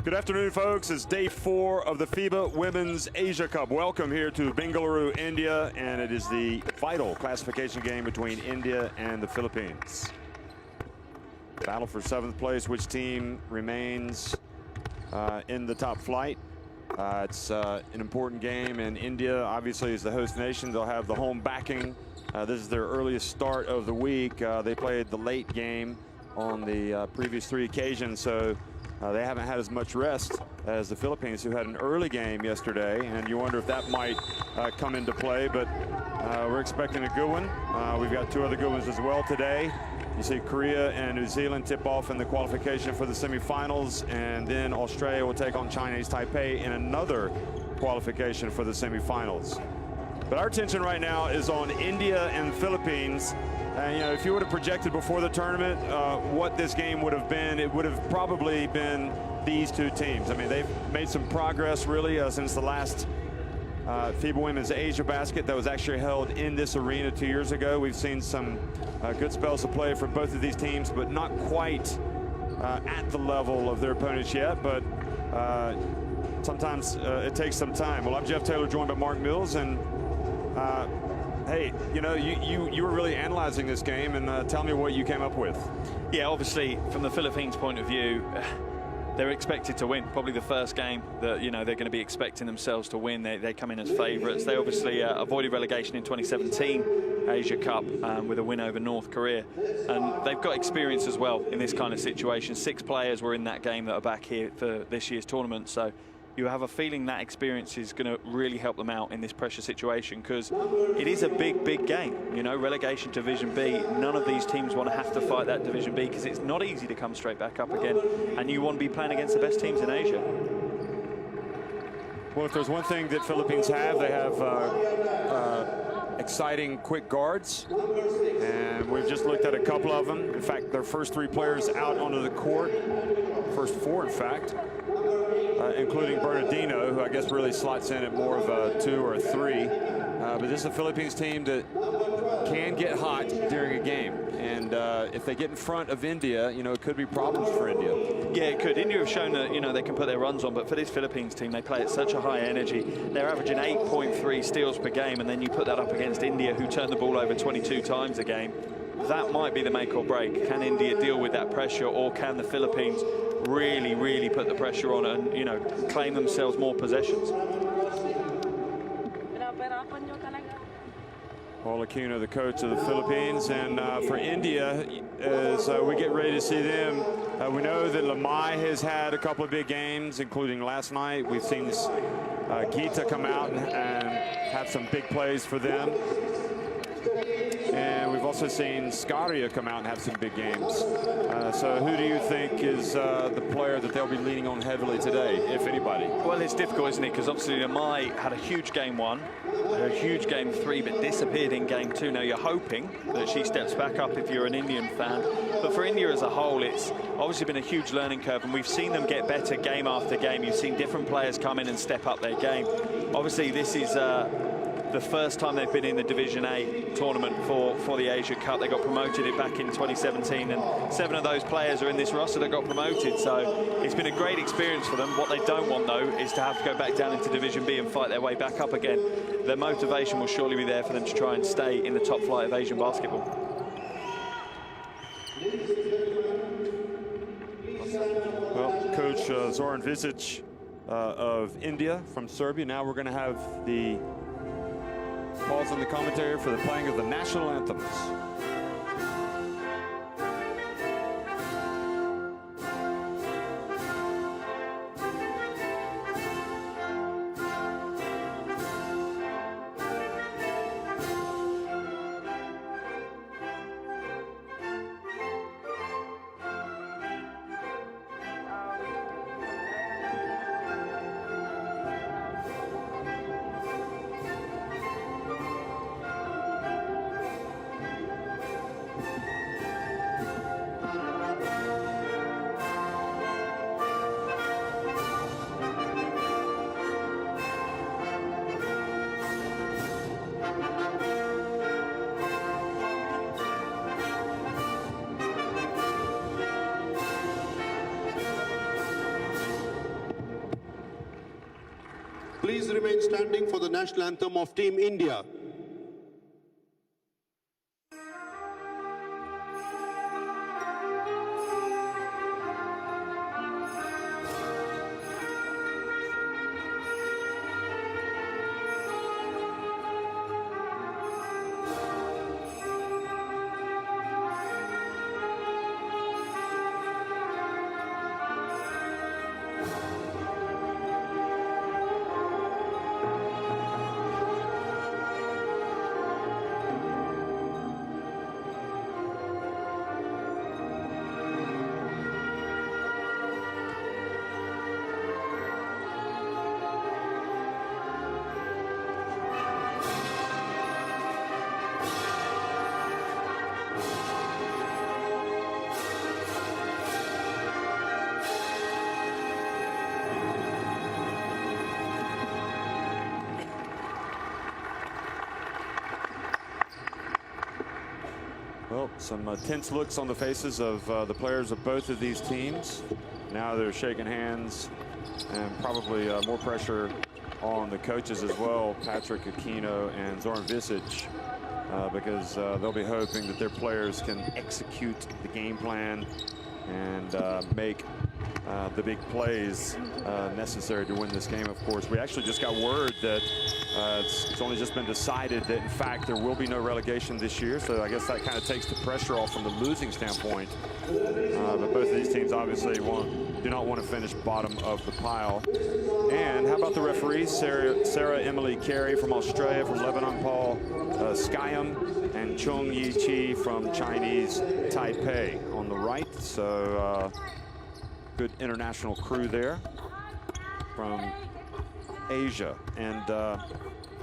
Good afternoon, folks. It's day 4 of the FIBA Women's Asia Cup. Welcome here to Bengaluru, India, and it is the vital classification game between India and the Philippines. Battle for 7th place. Which team remains in the top flight? It's an important game, and India obviously is the host nation. They'll have the home backing. This is their earliest start of the week. They played the late game on the previous 3 occasions, so they haven't had as much rest as the Philippines, who had an early game yesterday, and you wonder if that might come into play, but we're expecting a good one. We've got 2 other good ones as well today. You see Korea and New Zealand tip off in the qualification for the semifinals, and then Australia will take on Chinese Taipei in another qualification for the semifinals. But our attention right now is on India and Philippines. And, you know, if you would have projected before the tournament what this game would have been, it would have probably been these 2 teams. I mean, they've made some progress really since the last FIBA Women's Asia Basket that was actually held in this arena 2 years ago. We've seen some good spells of play from both of these teams, but not quite at the level of their opponents yet. But sometimes it takes some time. Well, I'm Jeff Taylor, joined by Mark Mills, and hey, you know, you were really analyzing this game, and tell me what you came up with. Yeah, obviously, from the Philippines' point of view, they're expected to win. Probably the first game that, you know, they're going to be expecting themselves to win. They come in as favourites. They obviously avoided relegation in 2017 Asia Cup with a win over North Korea. And they've got experience as well in this kind of situation. 6 players were in that game that are back here for this year's tournament. So you have a feeling that experience is going to really help them out in this pressure situation, because it is a big game. You know, relegation to Division B, none of these teams want to have to fight that Division B, because it's not easy to come straight back up again, and you want to be playing against the best teams in Asia. Well, if there's one thing that Philippines have, they have exciting quick guards, and we've just looked at a couple of them. In fact, their first 3 players out onto the court, first 4 in fact, including Bernardino, who I guess really slots in at more of a 2 or a 3. But this is a Philippines team that can get hot during a game. And if they get in front of India, you know, it could be problems for India. Yeah, it could. India have shown that, you know, they can put their runs on, but for this Philippines team, they play at such a high energy. They're averaging 8.3 steals per game, and then you put that up against India, who turn the ball over 22 times a game. That might be the make or break. Can India deal with that pressure, or can the Philippines really put the pressure on and, you know, claim themselves more possessions? Paul Aquino, the coach of the Philippines, and for India, as we get ready to see them, we know that Lamai has had a couple of big games, including last night. We've seen this, Gita come out and have some big plays for them. And we've also seen Scaria come out and have some big games. So who do you think is the player that they'll be leaning on heavily today, if anybody? Well, it's difficult, isn't it? Because obviously Lamai had a huge game 1, a huge game 3, but disappeared in game 2. Now you're hoping that she steps back up if you're an Indian fan. But for India as a whole, it's obviously been a huge learning curve, and we've seen them get better game after game. You've seen different players come in and step up their game. Obviously, this is the first time they've been in the Division A tournament for the Asia Cup. They got promoted back in 2017, and 7 of those players are in this roster that got promoted. So it's been a great experience for them. What they don't want, though, is to have to go back down into Division B and fight their way back up again. Their motivation will surely be there for them to try and stay in the top flight of Asian basketball. Well, Coach Zoran Visic of India from Serbia. Now we're going to have the pause on the commentary for the playing of the national anthems. Please remain standing for the national anthem of Team India. Well, some tense looks on the faces of the players of both of these teams. Now they're shaking hands, and probably more pressure on the coaches as well, Patrick Aquino and Zoran Visic, because they'll be hoping that their players can execute the game plan and make the big plays necessary to win this game. Of course, we actually just got word that it's only just been decided that, in fact, there will be no relegation this year. So I guess that kind of takes the pressure off from the losing standpoint. But both of these teams obviously do not want to finish bottom of the pile. And how about the referees? Sarah Emily Carey from Australia, from Lebanon, Paul Skyam, and Chung Yi Chi from Chinese Taipei on the right. So good international crew there from Asia. And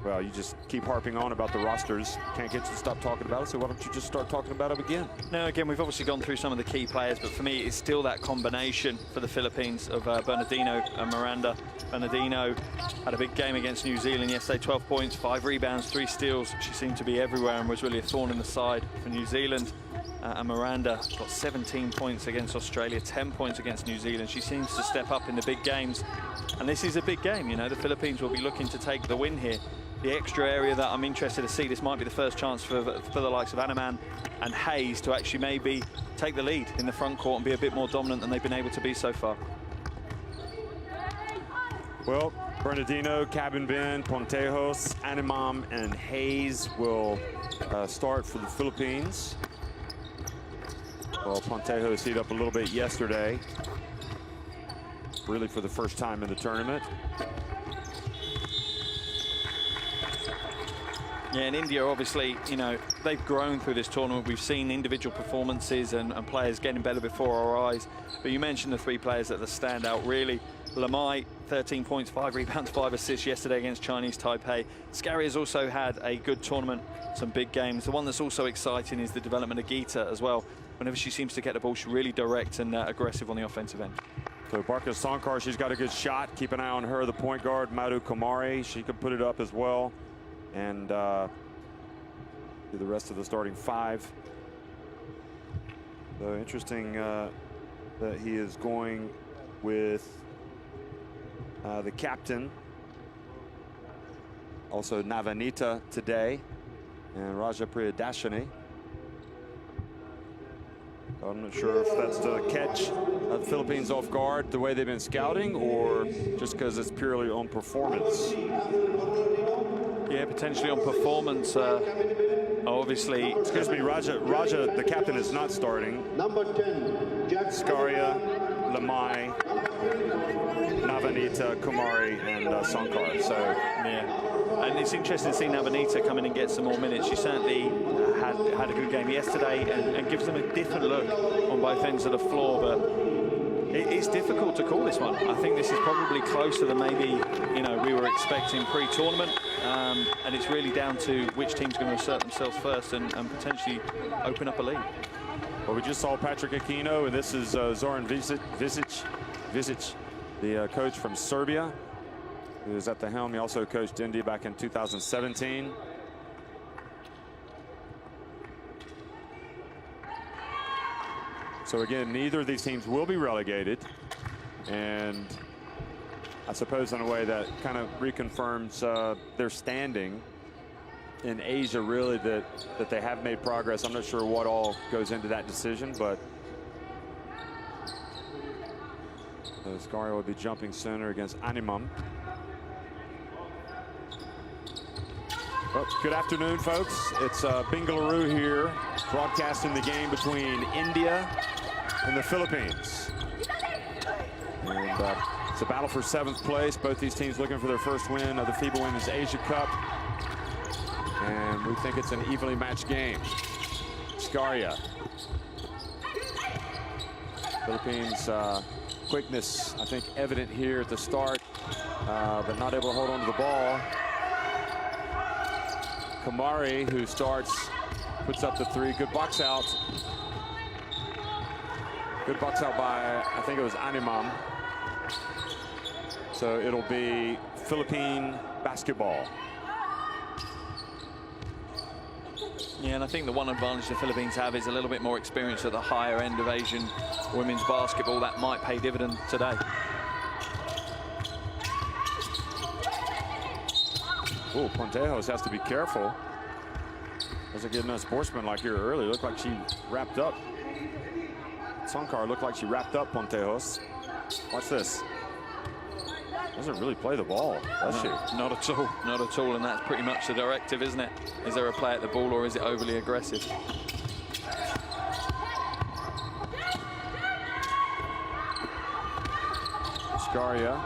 well, you just keep harping on about the rosters. Can't get you to stop talking about it, so why don't you just start talking about them again? No, again, we've obviously gone through some of the key players, but for me, it's still that combination for the Philippines of Bernardino and Miranda. Bernardino had a big game against New Zealand yesterday, 12 points, 5 rebounds, 3 steals. She seemed to be everywhere and was really a thorn in the side for New Zealand. And Miranda got 17 points against Australia, 10 points against New Zealand. She seems to step up in the big games. And this is a big game, you know. The Philippines will be looking to take the win here. The extra area that I'm interested to see, this might be the first chance for the likes of Anaman and Hayes to actually maybe take the lead in the front court and be a bit more dominant than they've been able to be so far. Well, Bernardino, Cabinben, Pontejos, Animam, and Hayes will start for the Philippines. Well, Pontejos heated up a little bit yesterday, really for the first time in the tournament. Yeah, and India, obviously, you know, they've grown through this tournament. We've seen individual performances and players getting better before our eyes. But you mentioned the 3 players that stand out, really. Lamai, 13 points, 5 rebounds, 5 assists yesterday against Chinese Taipei. Scary has also had a good tournament, some big games. The one that's also exciting is the development of Geeta as well. Whenever she seems to get the ball, she's really direct and aggressive on the offensive end. So Barka Sankar, she's got a good shot. Keep an eye on her, the point guard, Madhu Kumari. She could put it up as well. And do the rest of the starting 5. So interesting that he is going with the captain, also Navanita today, and Raja Priyadashini. I'm not sure if that's to catch the Philippines off guard the way they've been scouting, or just because it's purely on performance. Yeah, potentially on performance. Obviously, excuse me, Raja, the captain, is not starting. Number 10, Skaria, Lamai, Navanita, Kumari, and Sankar. So, yeah, and it's interesting to see Navanita come in and get some more minutes. She certainly had a good game yesterday and gives them a different look on both ends of the floor. But it's difficult to call this one. I think this is probably closer than maybe, you know, we were expecting pre-tournament. And it's really down to which team's going to assert themselves first and potentially open up a lead. Well, we just saw Patrick Aquino, and this is Zoran Visic, the coach from Serbia, who is at the helm. He also coached India back in 2017. So again, neither of these teams will be relegated, and I suppose in a way that kind of reconfirms their standing in Asia, really, that they have made progress. I'm not sure what all goes into that decision, but Scaria will be jumping center against Animam. Well, good afternoon, folks. It's Bengaluru here, broadcasting the game between India and the Philippines. And it's a battle for 7th place. Both these teams looking for their first win of the FIBA Women's Asia Cup. And we think it's an evenly matched game. Scaria. Philippines quickness, I think, evident here at the start, but not able to hold on to the ball. Kamari, who starts, puts up the 3. Good box out. Good box out by, I think it was Animam. So it'll be Philippine basketball. Yeah, and I think the one advantage the Philippines have is a little bit more experience at the higher end of Asian women's basketball. That might pay dividend today. Oh, Pontejos has to be careful. Doesn't get enough sportsmanlike here early. Looked like she wrapped up. Sankar looked like she wrapped up Pontejos. Watch this. Doesn't really play the ball, does she? Not at all. Not at all. And that's pretty much the directive, isn't it? Is there a play at the ball, or is it overly aggressive? Scaria.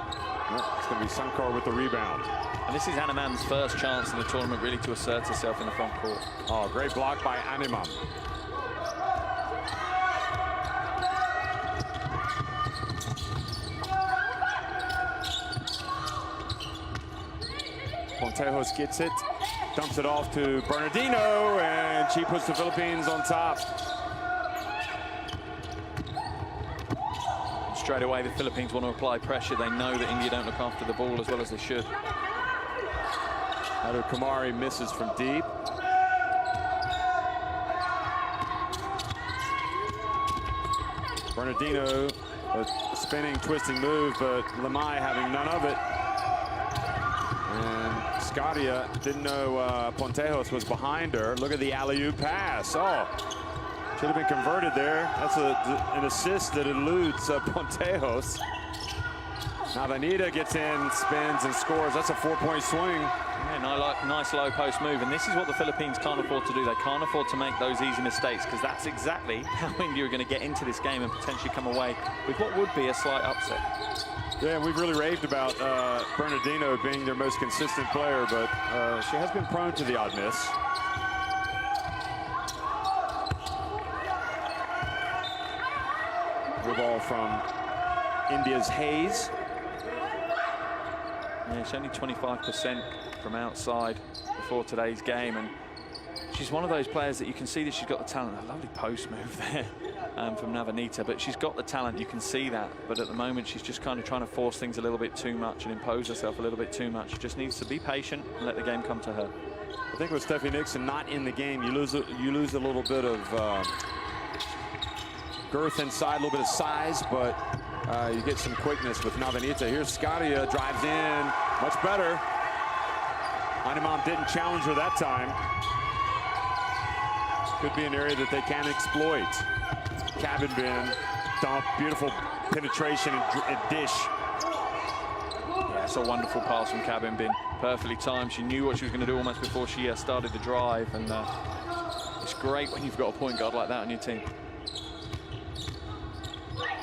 It's going to be Sankar with the rebound. And this is Animam's first chance in the tournament really to assert herself in the front court. Oh, great block by Animam. Pontejos gets it, dumps it off to Bernardino, and she puts the Philippines on top. Straight away, the Philippines want to apply pressure. They know that India don't look after the ball as well as they should. Ado Kamari misses from deep. Bernardino, a spinning, twisting move, but Lamai having none of it. And Scaria didn't know Pontejos was behind her. Look at the alley-oop pass. Oh, should have been converted there. That's an assist that eludes Pontejos. Now Vanita gets in, spins, and scores. That's a 4-point swing. Yeah, nice low post move. And this is what the Philippines can't afford to do. They can't afford to make those easy mistakes, because that's exactly how India are going to get into this game and potentially come away with what would be a slight upset. Yeah, we've really raved about Bernardino being their most consistent player, but she has been prone to the odd miss. The ball from India's Hayes. Yeah, she's only 25% from outside before today's game, and she's one of those players that you can see that she's got the talent. A lovely post move there from Navanita, but she's got the talent, you can see that. But at the moment, she's just kind of trying to force things a little bit too much and impose herself a little bit too much. She just needs to be patient and let the game come to her. I think with Steffi Nixon not in the game, you lose a little bit of girth inside, a little bit of size, but you get some quickness with Navanita. Here's Scaria, drives in, much better. Animam didn't challenge her that time. Could be an area that they can exploit. Cabin bin, dump, beautiful penetration and dish. Yeah, that's a wonderful pass from Cabin bin. Perfectly timed. She knew what she was going to do almost before she started the drive, and it's great when you've got a point guard like that on your team.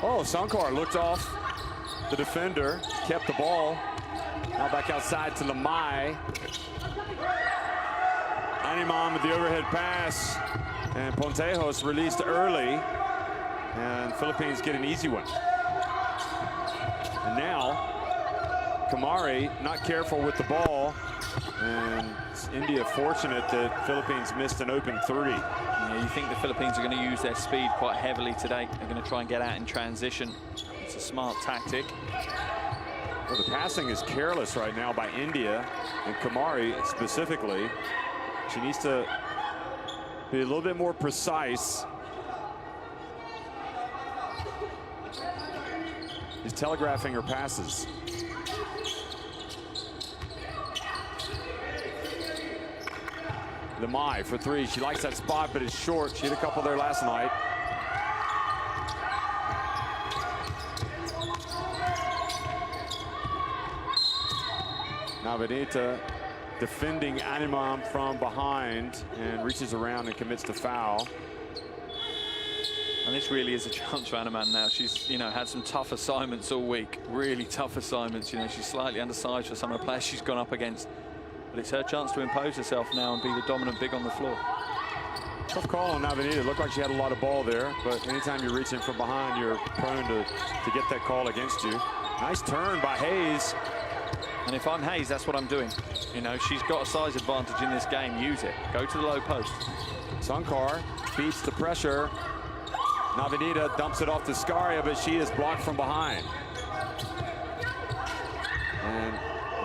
Oh, Sankar looked off the defender, kept the ball. Now back outside to Lamai. Animam with the overhead pass, and Pontejos released early, and Philippines get an easy one. And now Kamari not careful with the ball, and India fortunate that Philippines missed an open 3. Yeah, you think the Philippines are going to use their speed quite heavily today. They're going to try and get out in transition. It's a smart tactic. Well, the passing is careless right now by India, and Kamari specifically. She needs to be a little bit more precise. She's telegraphing her passes. Lemay for three. She likes that spot, but it's short. She hit a couple there last night. Navanita defending Animam from behind and reaches around and commits to foul. And this really is a chance for Animam now. She's, you know, had some tough assignments all week. Really tough assignments. You know, she's slightly undersized for some of the players she's gone up against. But it's her chance to impose herself now and be the dominant big on the floor. Tough call on Navanita. It looked like she had a lot of ball there, but anytime you're reaching from behind, you're prone to get that call against you. Nice turn by Hayes. And if I'm Hayes, that's what I'm doing. You know, she's got a size advantage in this game. Use it. Go to the low post. Sunkar beats the pressure. Navanita dumps it off to Scaria, but she is blocked from behind. And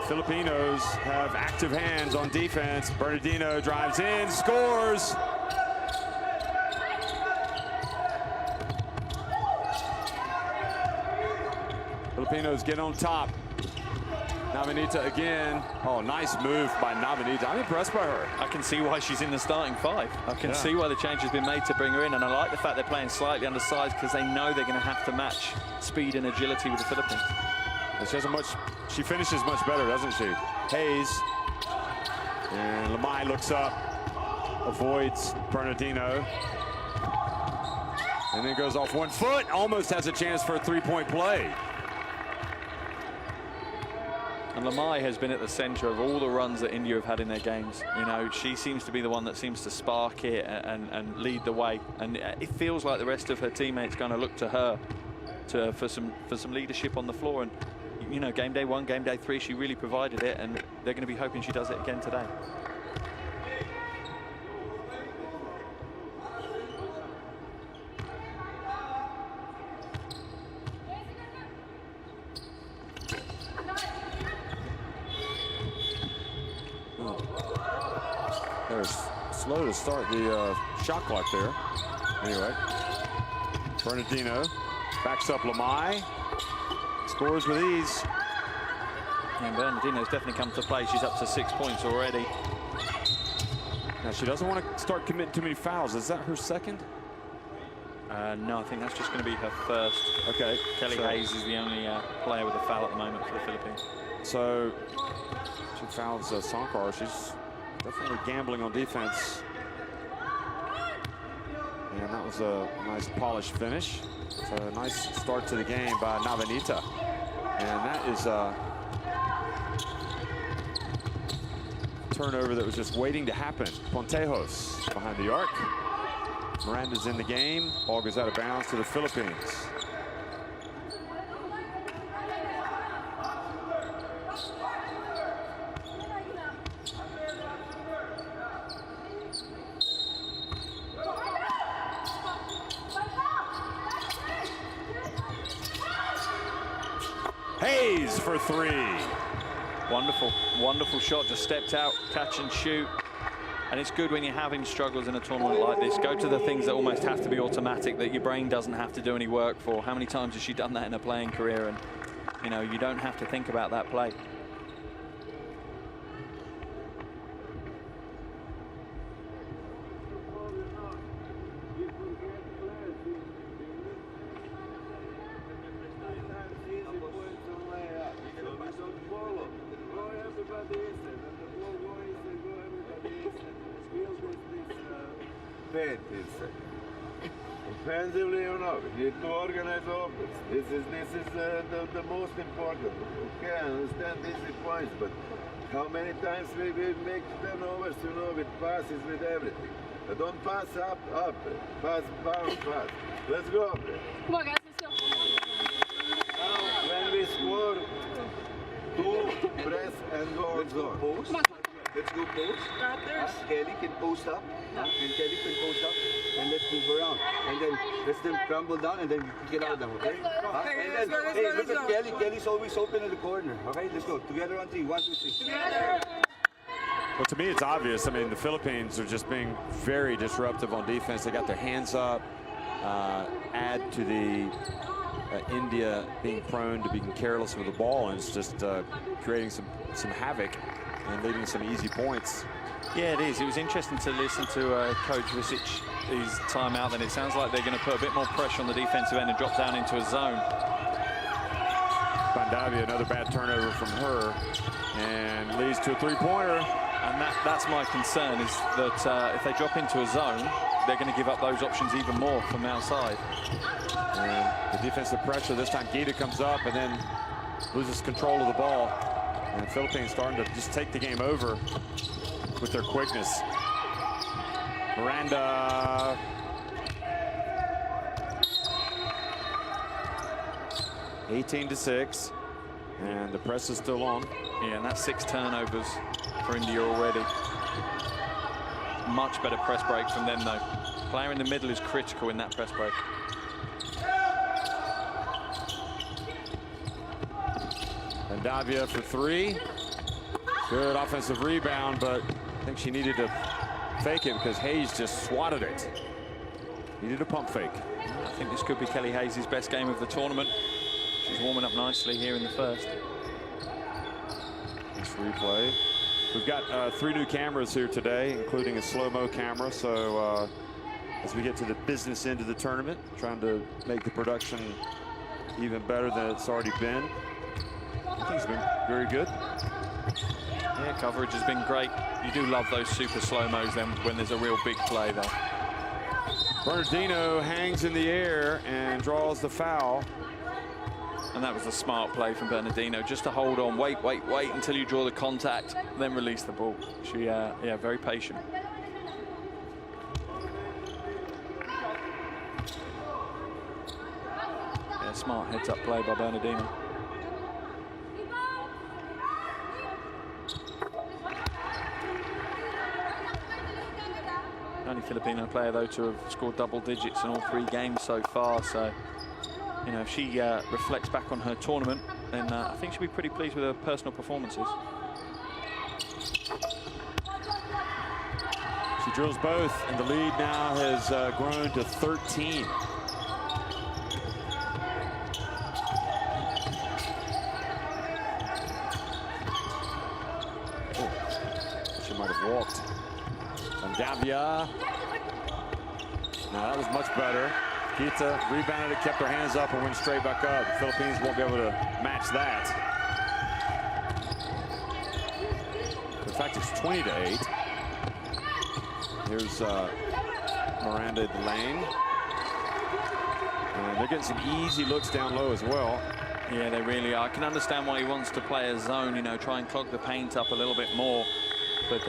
the Filipinos have active hands on defense. Bernardino drives in, scores. Filipinos get on top. Navanita again. Oh, nice move by Navanita. I'm impressed by her. I can see why she's in the starting five. I can see why the change has been made to bring her in. And I like the fact they're playing slightly undersized because they know they're going to have to match speed and agility with the Philippines. And she hasn't much. She finishes much better, doesn't she? Hayes. And Lemay looks up, avoids Bernardino. And then goes off 1 foot. Almost has a chance for a three-point play. And Lemay has been at the center of all the runs that India have had in their games. You know, she seems to be the one that seems to spark it and lead the way. And it feels like the rest of her teammates going to look to her for some leadership on the floor. And, you know, game day 1, game day 3, she really provided it. And they're going to be hoping she does it again today. They're slow to start the shot clock there. Anyway, Bernardino backs up Lemay, scores with ease. And Bernardino's definitely come to play. She's up to 6 points already. Now she doesn't want to start committing too many fouls. Is that her second? No, I think that's just going to be her first. Okay. Kelly Hayes is the only player with a foul at the moment for the Philippines. So she fouls Sunkar. She's definitely gambling on defense. And that was a nice polished finish. It's a nice start to the game by Navanita. And that is a turnover that was just waiting to happen. Pontejos behind the arc. Miranda's in the game. Ball goes out of bounds to the Philippines. Hayes for three. Wonderful, wonderful shot. Just stepped out, catch and shoot. And it's good when you're having struggles in a tournament like this. Go to the things that almost have to be automatic, that your brain doesn't have to do any work for. How many times has she done that in her playing career? And, you know, you don't have to think about that play. Offensively, you know, we need to organize offense. This is the most important. Okay, I understand easy points, but how many times we make turnovers, you know, with passes, with everything. But don't pass up, pass, bounce, pass. Let's go. Come on, guys, let's go. Now, when we score, 2, press, and go. Let's go post. Come on. Let's go post. Kelly can post up. And Kelly can post up. And let's move around. And then let's them crumble down and then get out of them, okay? And then, hey, look at Kelly. Kelly's always open in the corner. Okay, let's go. Together on 3. 1, 2, 3. Together. Well, to me, it's obvious. I mean, the Philippines are just being very disruptive on defense. They got their hands up. Add to the India being prone to being careless with the ball, and it's just creating some havoc. and leading some easy points. Yeah, it is. It was interesting to listen to Coach Visic's timeout. Then it sounds like they're going to put a bit more pressure on the defensive end and drop down into a zone. Bandavia, another bad turnover from her, and leads to a three-pointer. And that's my concern, is that if they drop into a zone, they're going to give up those options even more from outside. And the defensive pressure, this time Gita comes up and then loses control of the ball. And the Philippines starting to just take the game over with their quickness. Miranda. (18-6), and the press is still on. Yeah, and that's 6 turnovers for India already. Much better press break from them, though. Player in the middle is critical in that press break. Bandavia for 3. Good offensive rebound, but I think she needed to fake it because Hayes just swatted it. Needed a pump fake. I think this could be Kelly Hayes' best game of the tournament. She's warming up nicely here in the first. Nice replay. We've got 3 new cameras here today, including a slow-mo camera. So as we get to the business end of the tournament, trying to make the production even better than it's already been. I think it's been very good. Yeah, coverage has been great. You do love those super slow-mos then when there's a real big play there. Bernardino hangs in the air and draws the foul. And that was a smart play from Bernardino, just to hold on, wait until you draw the contact, then release the ball. She, yeah, very patient. Yeah, smart heads-up play by Bernardino. Only Filipino player, though, to have scored double digits in all 3 games so far, so you know, if she reflects back on her tournament, then I think she'll be pretty pleased with her personal performances. She drills both, and the lead now has grown to 13. Oh, she might have walked. Bandavia. Now that was much better. Gita rebounded it, kept her hands up, and went straight back up. The Philippines won't be able to match that. In fact, it's 20-8. Here's Miranda at the lane. And they're getting some easy looks down low as well. Yeah, they really are. I can understand why he wants to play a zone, you know, try and clog the paint up a little bit more. But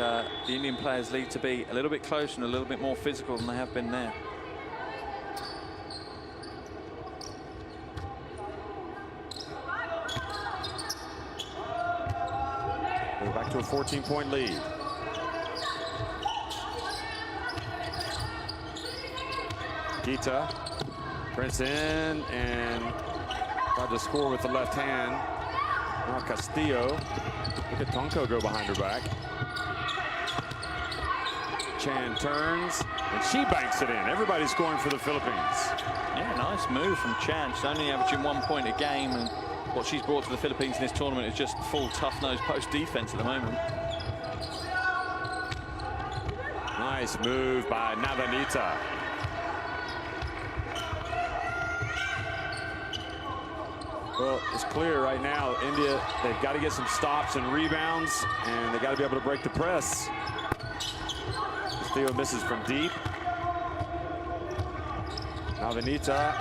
the Indian players need to be a little bit closer and a little bit more physical than they have been there. We're back to a 14-point lead. Gita prints in and tried to score with the left hand. Now Castillo. Look at Tonko go behind her back. Chan turns and she banks it in. Everybody's scoring for the Philippines. Yeah, nice move from Chan. She's only averaging 1 point a game, and what she's brought to the Philippines in this tournament is just full tough-nosed post defense at the moment. Nice move by Navanita. Well, it's clear right now, India, they've got to get some stops and rebounds, and they got to be able to break the press. Castillo misses from deep. Navanita,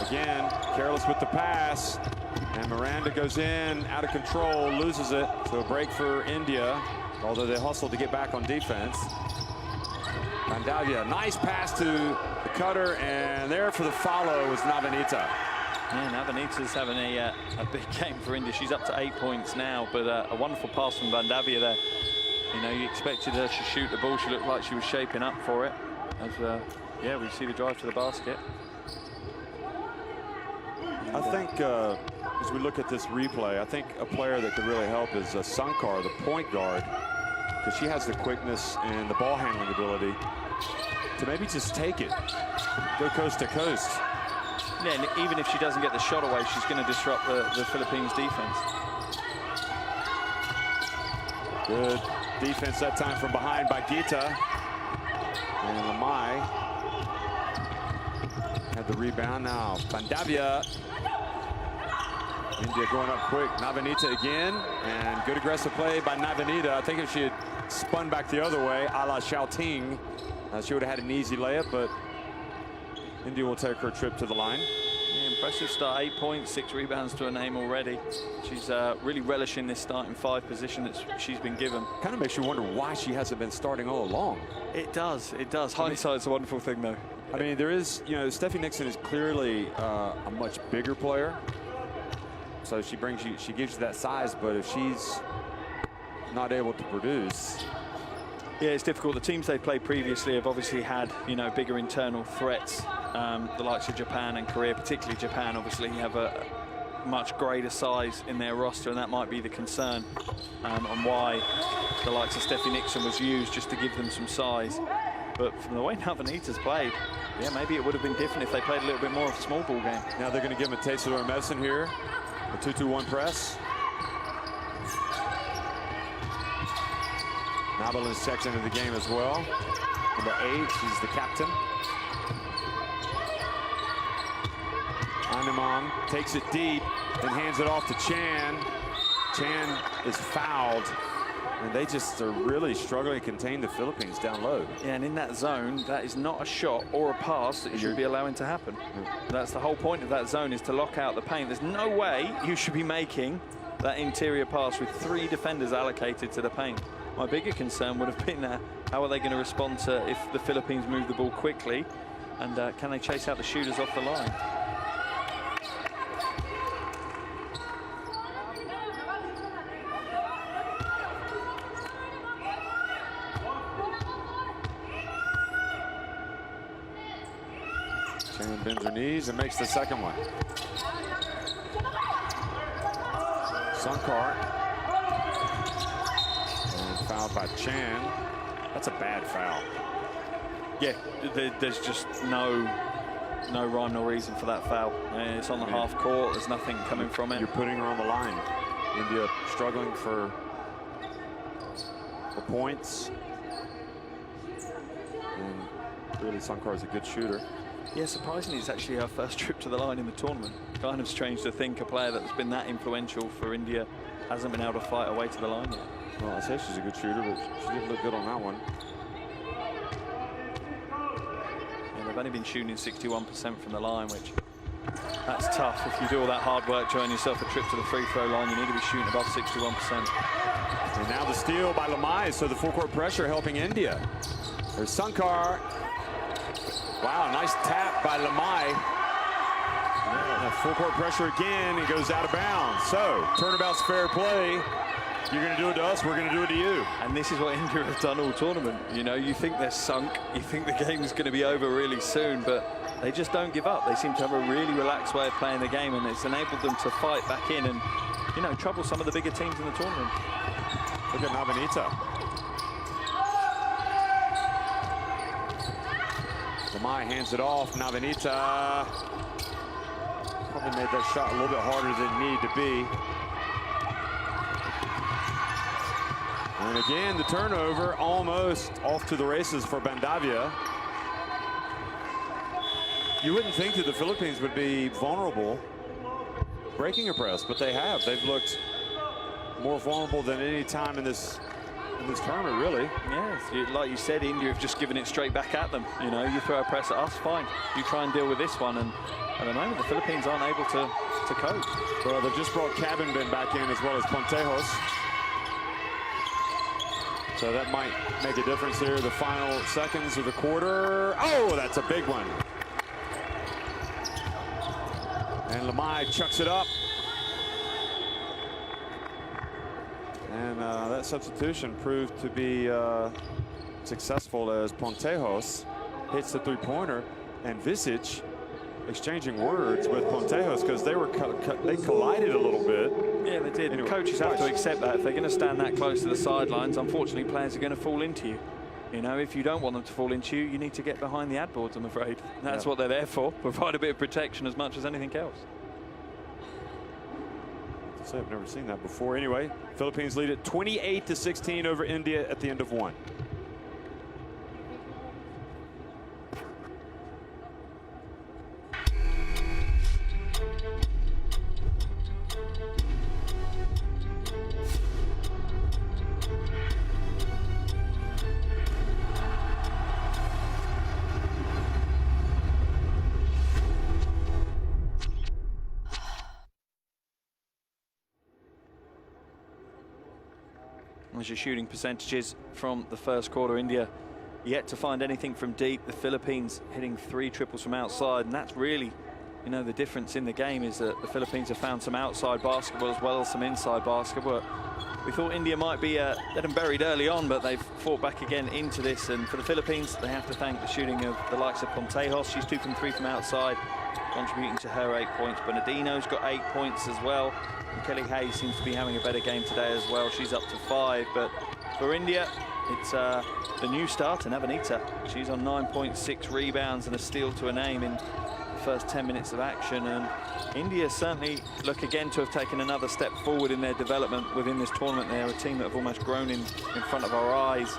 again, careless with the pass. And Miranda goes in, out of control, loses it. So a break for India, although they hustled to get back on defense. Bandavia, nice pass to the cutter, and there for the follow was Navanita. Yeah, Navanita's having a big game for India. She's up to 8 points now, but a wonderful pass from Bandavia there. You know, you expected her to shoot the ball. She looked like she was shaping up for it. As yeah, we see the drive to the basket. I think as we look at this replay, I think a player that could really help is Sankar, the point guard, because she has the quickness and the ball handling ability to maybe just take it, go coast to coast. Yeah, and even if she doesn't get the shot away, she's going to disrupt the Philippines defense. Good defense that time from behind by Gita. And Lamai had the rebound now. Bandavia. India going up quick. Navanita again. And good aggressive play by Navanita. I think if she had spun back the other way, a la Xiaoting, she would have had an easy layup, but India will take her trip to the line. Yeah, impressive start. 8 points, 6 rebounds to her name already. She's really relishing this starting 5 position that she's been given. Kind of makes you wonder why she hasn't been starting all along. It does. It does. Hindsight's a wonderful thing, though. I mean, there is, you know, Steffi Nixon is clearly a much bigger player. So she gives you that size, but if she's not able to produce. Yeah, it's difficult. The teams they played previously have obviously had, you know, bigger internal threats. The likes of Japan and Korea, particularly Japan, obviously have a much greater size in their roster, and that might be the concern on why the likes of Steffi Nixon was used, just to give them some size. But from the way Navanita's played, yeah, maybe it would have been different if they played a little bit more of a small ball game. Now they're going to give them a taste of their medicine here. A 2-2-1 press. Nabalins checks into the game as well. Number 8, she's the captain. Animan takes it deep and hands it off to Chan. Chan is fouled, and they just are really struggling to contain the Philippines down low. Yeah, and in that zone, that is not a shot or a pass that you should be allowing to happen. That's the whole point of that zone, is to lock out the paint. There's no way you should be making that interior pass with 3 defenders allocated to the paint. My bigger concern would have been how are they going to respond to if the Philippines move the ball quickly, and can they chase out the shooters off the line? Chan bends her knees and makes the second one. Sunkar. And fouled by Chan. That's a bad foul. Yeah, there's just no rhyme nor reason for that foul. It's on the half court. There's nothing coming from it. You're putting her on the line. India struggling for points. And really, Sunkar is a good shooter. Yeah, surprisingly, it's actually her first trip to the line in the tournament. Kind of strange to think a player that's been that influential for India hasn't been able to fight her way to the line yet. Well, I say she's a good shooter, but she didn't look good on that one. Yeah, they've only been shooting 61% from the line, which that's tough. If you do all that hard work to earn yourself a trip to the free throw line, you need to be shooting above 61%. And now the steal by Lamai, so the full court pressure helping India. There's Sunkar. Wow, nice tap by Lamai. Yeah, full court pressure again, and goes out of bounds. So, turnabout's fair play. You're going to do it to us, we're going to do it to you. And this is what India have done all tournament. You know, you think they're sunk, you think the game is going to be over really soon, but they just don't give up. They seem to have a really relaxed way of playing the game, and it's enabled them to fight back in and, you know, trouble some of the bigger teams in the tournament. Look at Navanita. Lamai hands it off. Navanita probably made that shot a little bit harder than it needed to be. And again, the turnover almost off to the races for Bandavia. You wouldn't think that the Philippines would be vulnerable breaking a press, but they have. They've looked more vulnerable than any time in this tournament, really. Yeah, like you said, India have just given it straight back at them. You know, you throw a press at us, fine. You try and deal with this one, and at the moment, the Philippines aren't able to cope. Well, they've just brought Cabinbin back in as well as Pontejos. So that might make a difference here. The final seconds of the quarter. Oh, that's a big one. And Lamai chucks it up. And that substitution proved to be successful, as Pontejos hits the three-pointer, and Visic exchanging words with Pontejos because they collided a little bit. Yeah, they did. Anyway, coaches have to accept that. If they're going to stand that close to the sidelines, unfortunately, players are going to fall into you. You know, if you don't want them to fall into you, you need to get behind the ad boards, I'm afraid. That's what they're there for, provide a bit of protection as much as anything else. say I've never seen that before. Anyway, Philippines lead it 28-16 over India at the end of one. As your shooting percentages from the first quarter, India yet to find anything from deep. The Philippines hitting 3 triples from outside, and that's really, you know, the difference in the game is that the Philippines have found some outside basketball as well as some inside basketball. We thought India might be let them buried early on, but they've fought back again into this. And for the Philippines, they have to thank the shooting of the likes of Pontejos. She's 2 from 3 from outside, contributing to her 8 points. Bernardino's got 8 points as well. And Kelly Hayes seems to be having a better game today as well. She's up to 5. But for India, it's the new starter, Navanita. She's on 9.6 rebounds and a steal to a name in the first 10 minutes of action. And India certainly look again to have taken another step forward in their development within this tournament. They're a team that have almost grown in front of our eyes.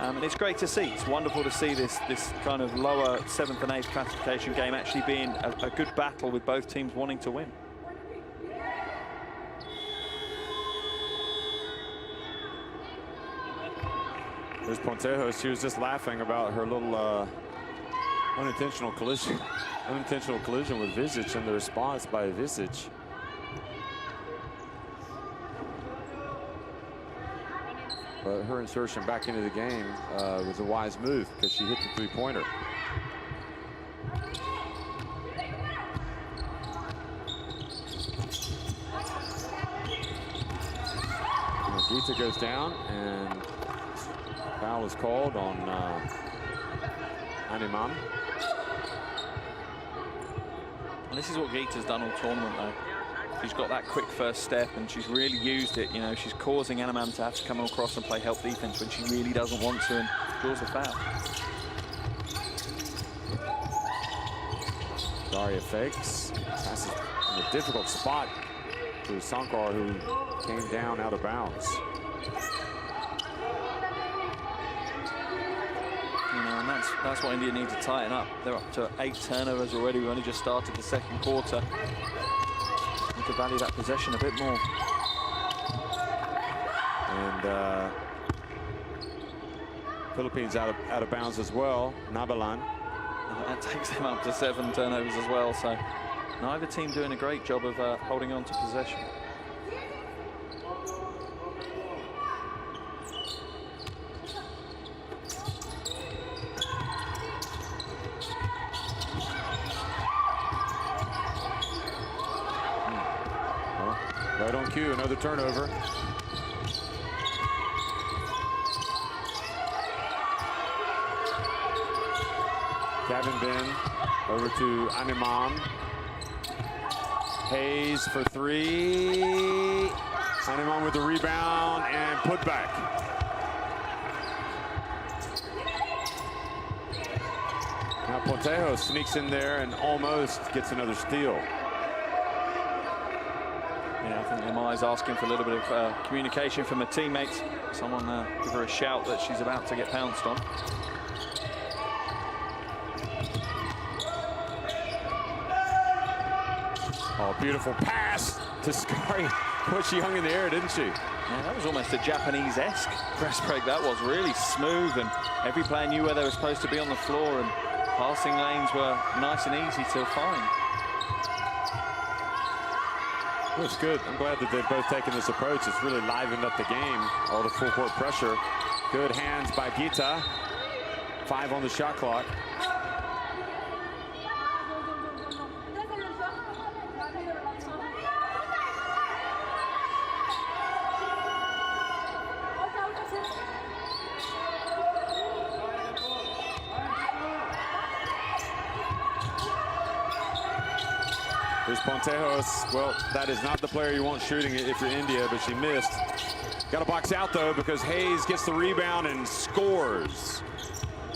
And it's great to see. It's wonderful to see this kind of lower 7th and 8th classification game actually being a good battle with both teams wanting to win. There's Pontejos. She was just laughing about her little unintentional collision with Visic and the response by Visic. But her insertion back into the game was a wise move because she hit the 3-pointer. Gita goes down and foul is called on Animan. And this is what Gita's done all tournament, though. She's got that quick first step, and she's really used it. You know, she's causing Animan to have to come across and play help defense when she really doesn't want to, and draws a foul. Daria fakes, passes in a difficult spot to Sankar, who came down out of bounds. You know, and that's what India need to tighten up. They're up to 8 turnovers already. We've only just started the second quarter. Need to value that possession a bit more. And Philippines out of bounds as well. Nabalan. And that takes them up to 7 turnovers as well. So neither team doing a great job of holding on to possession. Right on cue, another turnover. Kevin Ben over to Animan. Hayes for 3. Animan with the rebound and put back. Now Pontejos sneaks in there and almost gets another steal. Yeah, I think Emai's asking for a little bit of communication from her teammates. Someone give her a shout that she's about to get pounced on. Oh, beautiful pass to Skari. But she hung in the air, didn't she? Yeah, that was almost a Japanese-esque press break. That was really smooth, and every player knew where they were supposed to be on the floor, and passing lanes were nice and easy to find. It's good. I'm glad that they've both taken this approach. It's really livened up the game. All the full court pressure. Good hands by Gita. 5 on the shot clock. Here's Pontejos. Well, that is not the player you want shooting it if you're India, but she missed. Got to box out, though, because Hayes gets the rebound and scores.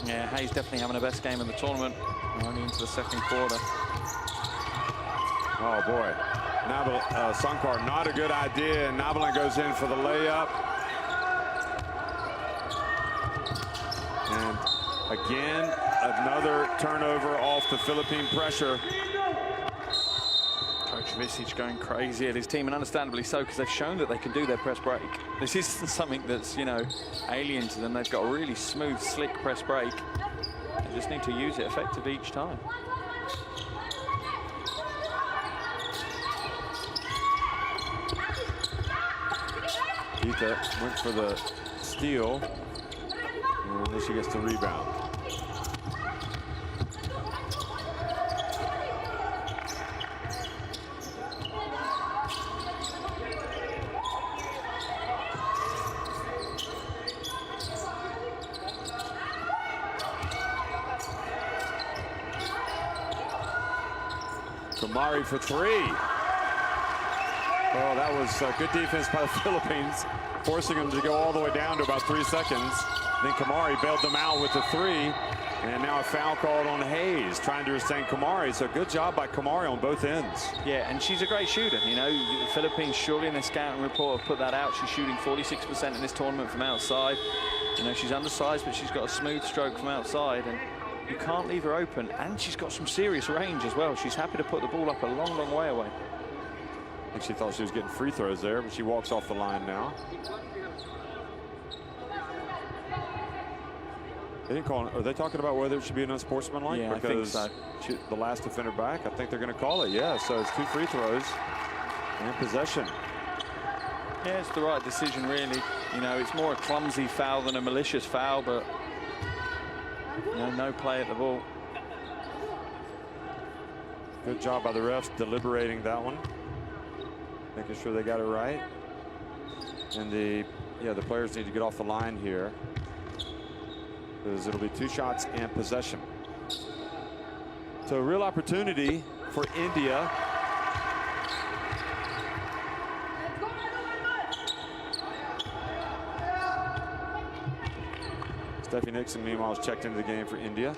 Yeah, Hayes definitely having the best game of the tournament. We're only into the second quarter. Oh, boy. Sankar, not a good idea, and Nabalin goes in for the layup. And again, another turnover off the Philippine pressure. Coach Visic going crazy at his team, and understandably so, because they've shown that they can do their press break. This isn't something that's, you know, alien to them. They've got a really smooth, slick press break. They just need to use it effectively each time. Gita went for the steal, and then she gets the rebound. Kamari for three. Oh, that was good defense by the Philippines, forcing them to go all the way down to about 3 seconds. Then Kamari bailed them out with the three, and now a foul called on Hayes, trying to restrain Kamari. So good job by Kamari on both ends. Yeah, and she's a great shooter. You know, the Philippines surely in their scouting report have put that out. She's shooting 46% in this tournament from outside. You know, she's undersized, but she's got a smooth stroke from outside, and you can't leave her open. And she's got some serious range as well. She's happy to put the ball up a long, long way away. I think she thought she was getting free throws there, but she walks off the line now. They didn't call it. Are they talking about whether it should be an unsportsmanlike? Yeah, because I think so. The last defender back, I think they're going to call it. Yeah, so it's 2 free throws and possession. Yeah, it's the right decision, really. You know, it's more a clumsy foul than a malicious foul, but you know, no play at the ball. Good job by the refs deliberating that one, making sure they got it right. And the players need to get off the line here, because it'll be 2 shots and possession. So a real opportunity for India. Steffi Nixon, meanwhile, has checked into the game for India.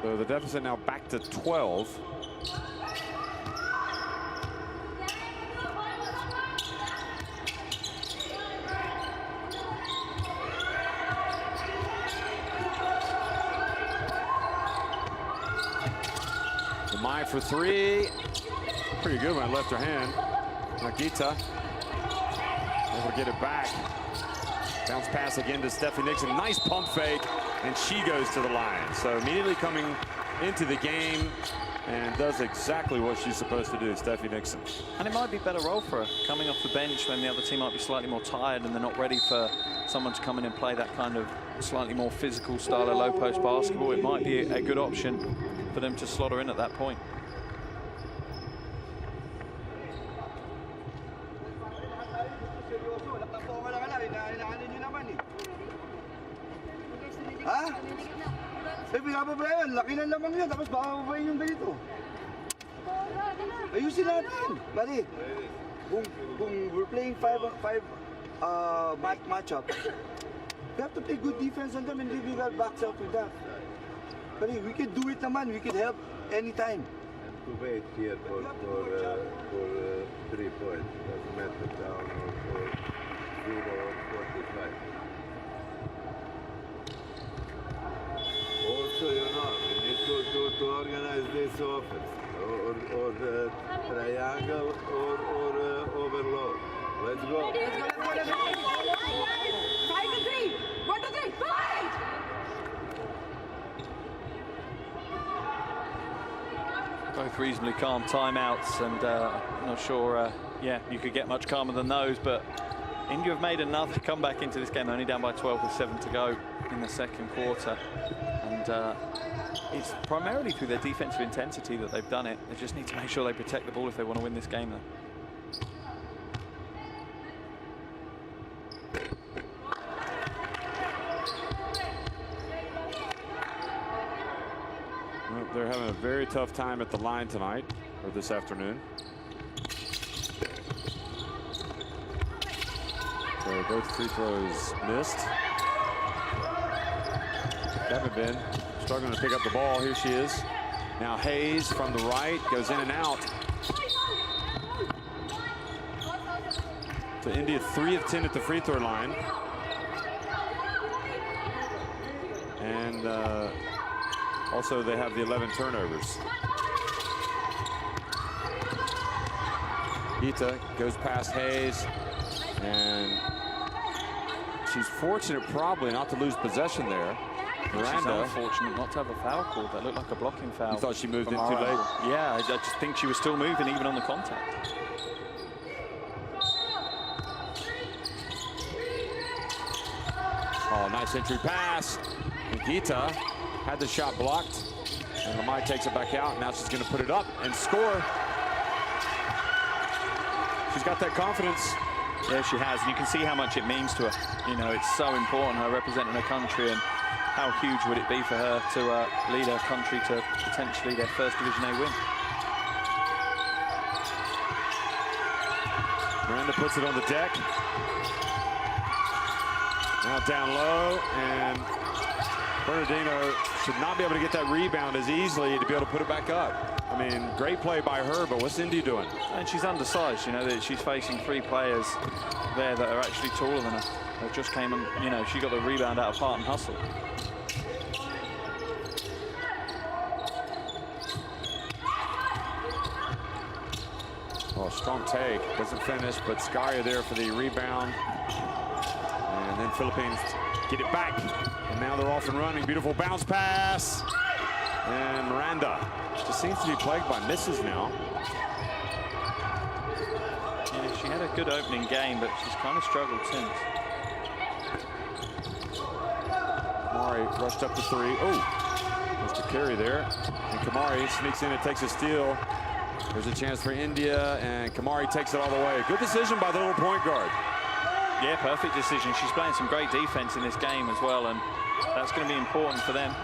So the deficit now back to 12. Mai for three. Pretty good one, left her hand. Nagita able to get it back. Bounce pass again to Steffi Nixon. Nice pump fake, and she goes to the line. So immediately coming into the game and does exactly what she's supposed to do, Steffi Nixon. And it might be a better role for her, coming off the bench when the other team might be slightly more tired and they're not ready for someone to come in and play that kind of slightly more physical style of low post basketball. It might be a good option for them to slot her in at that point. Ha? Eh, pinapabayan. Laki ng lamang yun. Tapos baka pabayan yung ganito. Ayusin natin. Bali, kung we're playing five matchup, we have to play good defense on them and we got backs out with that. Bali, we can do it naman. We can help anytime. And to wait here for 3 points. Doesn't matter down or 0 or 45. Also, you know, we need to organize this offense, or triangle, or overload. Let's go. 5 and 3. 1, 2, 3. Fight! Both reasonably calm timeouts, and I'm not sure, yeah, you could get much calmer than those, but India have made another comeback into this game, only down by 12 with 7 to go in the second quarter. And it's primarily through their defensive intensity that they've done it. They just need to make sure they protect the ball if they want to win this game, though. Well, they're having a very tough time at the line tonight, or this afternoon. So both free throws missed. Haven't been Struggling to pick up the ball. Here she is. Now Hayes from the right goes in and out. So India 3 of 10 at the free throw line. And also they have the 11 turnovers. Gita goes past Hayes, and she's fortunate probably not to lose possession there. Miranda. She's unfortunate not to have a foul called. That looked like a blocking foul. You thought she moved in too late? Yeah, I just think she was still moving even on the contact. Oh, nice entry pass. And Gita had the shot blocked. And Lamai takes it back out. Now she's going to put it up and score. She's got that confidence. Yeah, she has. And you can see how much it means to her. You know, it's so important, her representing her country, and how huge would it be for her to lead her country to potentially their first Division A win. Miranda puts it on the deck. Now down low, and Bernardino should not be able to get that rebound as easily to be able to put it back up. I mean, great play by her, but what's India doing? And she's undersized, you know, that she's facing 3 players there that are actually taller than her. They just came and, you know, she got the rebound out of heart and hustle. Oh, strong take, doesn't finish, but Scaria there for the rebound. And then Philippines get it back. And now they're off and running. Beautiful bounce pass. And Miranda just seems to be plagued by misses now. Yeah, she had a good opening game, but she's kind of struggled since. Kamari rushed up to 3. Oh, there's the carry there. And Kamari sneaks in and takes a steal. There's a chance for India, and Kamari takes it all the way. Good decision by the little point guard. Yeah, perfect decision. She's playing some great defense in this game as well, and that's going to be important for them.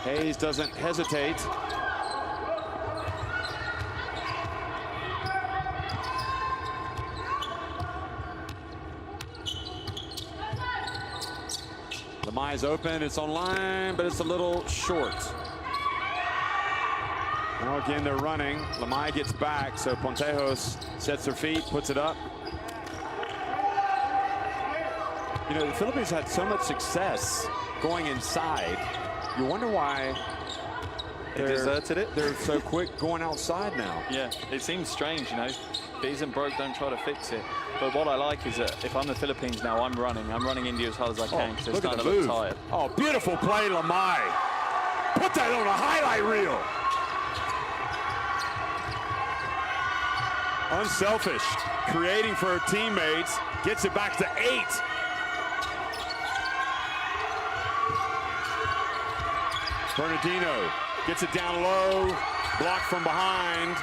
Hayes doesn't hesitate. Lamai's open, it's online, but it's a little short. Now again, they're running. Lamai gets back, so Pontejos sets her feet, puts it up. You know, the Philippines had so much success going inside. You wonder why they deserted it. They're so quick going outside now. Yeah, it seems strange, you know. If it isn't broke, don't try to fix it. But what I like is that if I'm the Philippines now, I'm running India as hard as I can, because they're starting to look tired. Oh, beautiful play, Lamai. Put that on a highlight reel. Unselfish, creating for her teammates, gets it back to 8. Bernardino gets it down low, blocked from behind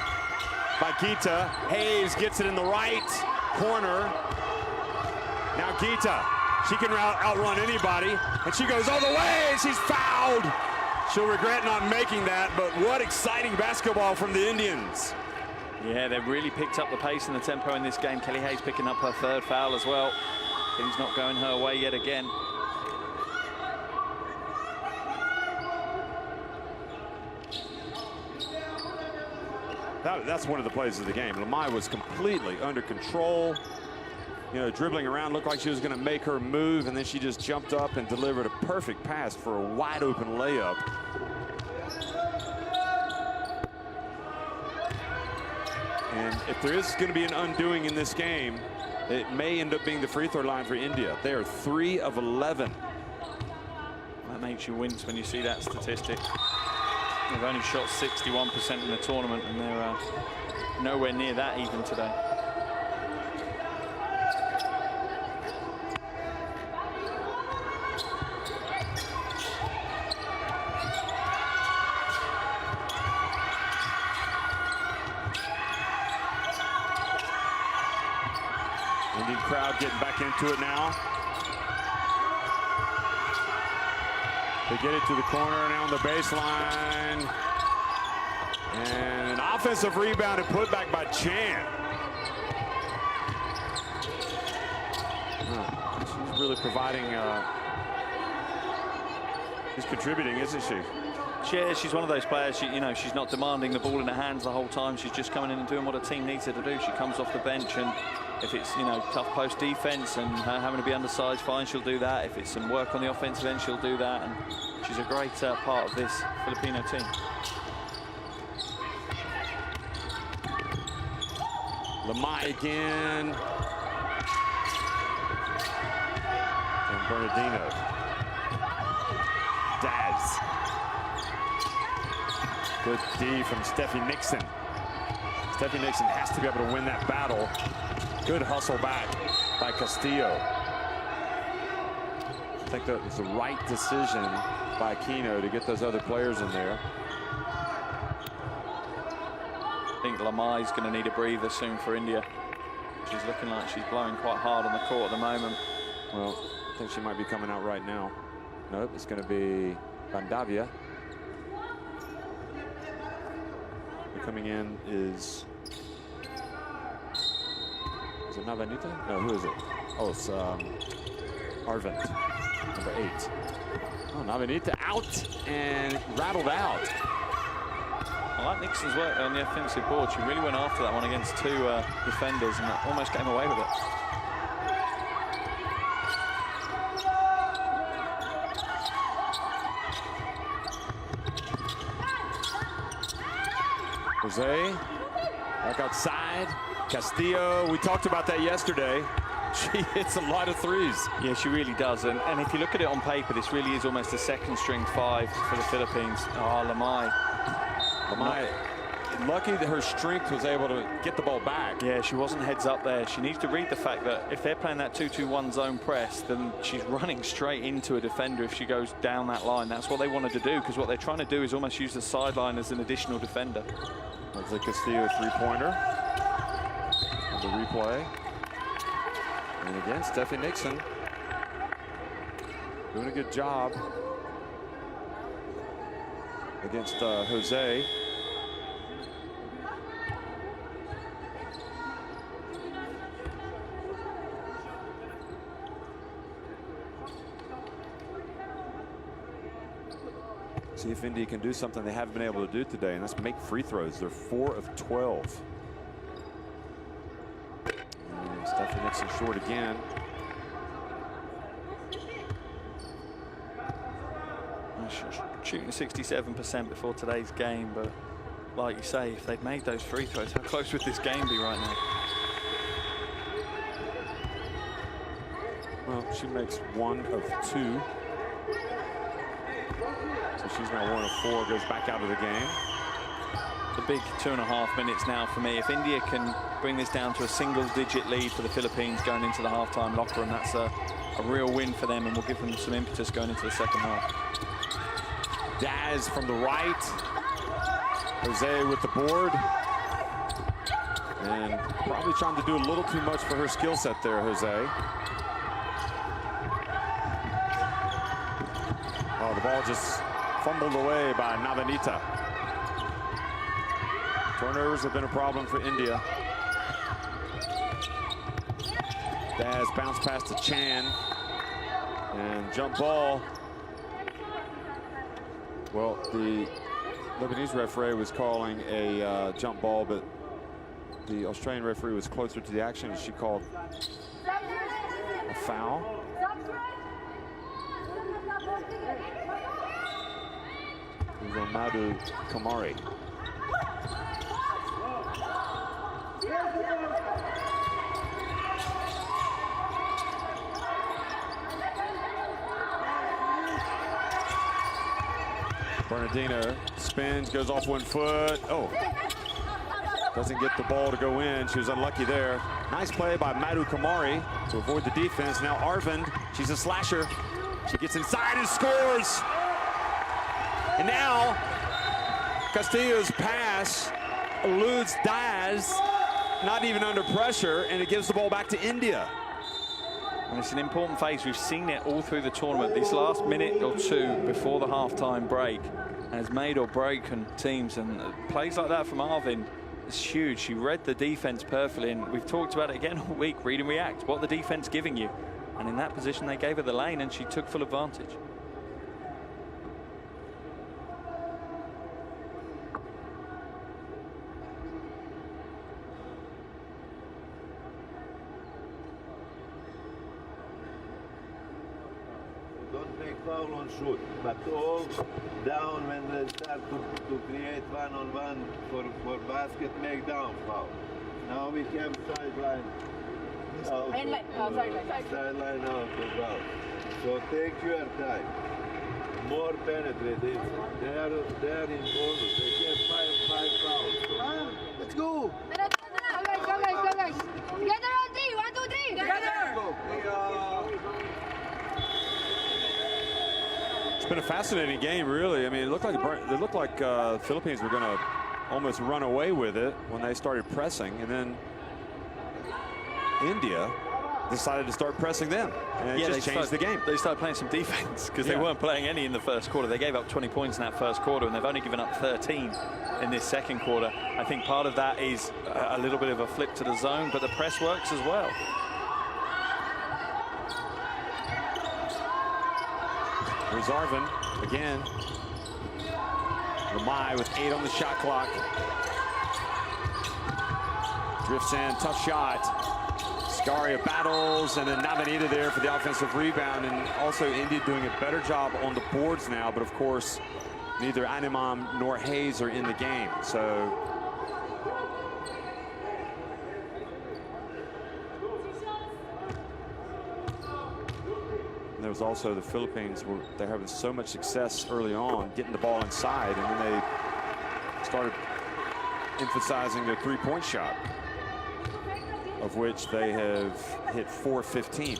by Gita. Hayes gets it in the right corner. Now Gita, she can outrun anybody, and she goes all the way, she's fouled. She'll regret not making that, but what exciting basketball from the Indians. Yeah, they've really picked up the pace and the tempo in this game. Kelly Hayes picking up her 3rd foul as well. Things not going her way yet again. That's one of the plays of the game. Lamai was completely under control. You know, dribbling around, looked like she was going to make her move, and then she just jumped up and delivered a perfect pass for a wide open layup. And if there is going to be an undoing in this game, it may end up being the free throw line for India. They are 3 of 11. That makes you wince when you see that statistic. They've only shot 61% in the tournament, and they're nowhere near that even today. Indian crowd getting back into it now. They get it to the corner now on the baseline. And an offensive rebound and put back by Chan. She's really providing, she's contributing, isn't she? She's one of those players, you know, she's not demanding the ball in her hands the whole time. She's just coming in and doing what her team needs her to do. She comes off the bench, and if it's, you know, tough post defense and her having to be undersized, fine, she'll do that. If it's some work on the offensive end, she'll do that. And she's a great part of this Filipino team. Lamai again. And Bernardino. Daz. Good D from Steffi Nixon. Steffi Nixon has to be able to win that battle. Good hustle back by Castillo. I think that was the right decision by Aquino to get those other players in there. I think Lamai's going to need a breather soon for India. She's looking like she's blowing quite hard on the court at the moment. Well, I think she might be coming out right now. Nope, it's going to be Bandavia. Coming in is it Navanita? No, who is it? Oh, it's Arvind, number 8. Oh, Navanita out and rattled out. I like Nixon's work on the offensive board. She really went after that one against 2 defenders and almost came away with it. Jose, back outside. Castillo, we talked about that yesterday. She hits a lot of threes. Yeah, she really does. And if you look at it on paper, this really is almost a second string 5 for the Philippines. Oh, Lamai. Lamai, lucky that her strength was able to get the ball back. Yeah, she wasn't heads up there. She needs to read the fact that if they're playing that 2-2-1 zone press, then she's running straight into a defender if she goes down that line. That's what they wanted to do, because what they're trying to do is almost use the sideline as an additional defender. That's a Castillo three-pointer. On the replay. And again, Steffi Nixon doing a good job against Jose. See if India can do something they haven't been able to do today, and that's make free throws. They're 4 of 12. And Steffi Nixon short again. Shooting 67% before today's game, but like you say, if they'd made those free throws, how close would this game be right now? Well, she makes 1 of 2. So she's now 1 of 4, goes back out of the game. The big 2.5 minutes now for me. If India can bring this down to a single-digit lead for the Philippines going into the halftime locker room, that's a real win for them and will give them some impetus going into the second half. Daz from the right. Jose with the board. And probably trying to do a little too much for her skill set there, Jose. Oh, the ball just fumbled away by Navanita. Turnovers have been a problem for India. Daz bounce pass to Chan. And jump ball. Well, the Lebanese referee was calling a jump ball, but the Australian referee was closer to the action, and she called a foul. It was on Madu Kamari. Bernardino spins, goes off 1 foot. Oh, doesn't get the ball to go in. She was unlucky there. Nice play by Madu Kamari to avoid the defense. Now Arvind, she's a slasher. She gets inside and scores. And now Castillo's pass eludes Daz, not even under pressure, and it gives the ball back to India. And it's an important phase. We've seen it all through the tournament. This last minute or 2 before the halftime break has made or broken teams. And plays like that from Arvind is huge. She read the defense perfectly. And we've talked about it again all week. Read and react. What the defense giving you? And in that position, they gave her the lane and she took full advantage. foul on shoot, but all down when they start to create one-on-one for basket, make down foul. Now we have sideline out. Sideline out to foul. So take your time. More penetrate. They are in bonus. They have five fouls. Let's go. Go guys. Together on three. 1, 2, 3. Together. It's been a fascinating game, really. I mean, it looked like Philippines were going to almost run away with it when they started pressing, and then India decided to start pressing them, and it just changed the game. They started playing some defense because they weren't playing any in the first quarter. They gave up 20 points in that first quarter, and they've only given up 13 in this second quarter. I think part of that is a little bit of a flip to the zone, but the press works as well. Here's Arvin again. Lamai with 8 on the shot clock. Drifts in, tough shot. Scaria battles, and then Navanita there for the offensive rebound. And also India doing a better job on the boards now, but of course neither Animam nor Hayes are in the game. So there was also the Philippines were they're having so much success early on getting the ball inside, and then they started emphasizing their three-point shot, of which they have hit 4-15.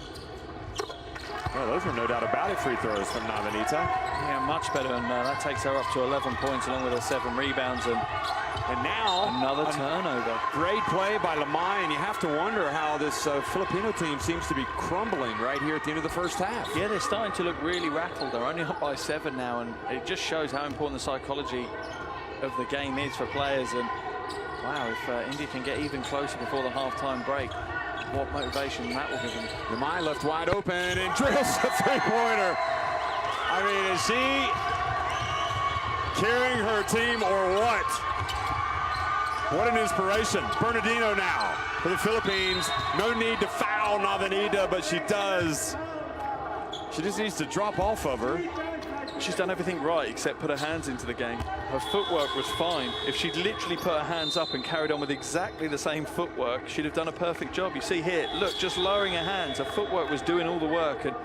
Well, those were no doubt about it free throws from Navanita. Yeah, much better, and that takes her up to 11 points along with her 7 rebounds. And now another turnover. Great play by Lamai, and you have to wonder how this Filipino team seems to be crumbling right here at the end of the first half. Yeah, they're starting to look really rattled. They're only up by 7 now, and it just shows how important the psychology of the game is for players. And wow, if India can get even closer before the halftime break, what motivation that will give them. Lamai left wide open and drills a three-pointer. I mean, is she carrying her team or what? What an inspiration. Bernardino now for the Philippines. No need to foul Navanita, but she does. She just needs to drop off of her. She's done everything right except put her hands into the game. Her footwork was fine. If she'd literally put her hands up and carried on with exactly the same footwork, she'd have done a perfect job. You see here, look, just lowering her hands. Her footwork was doing all the work, and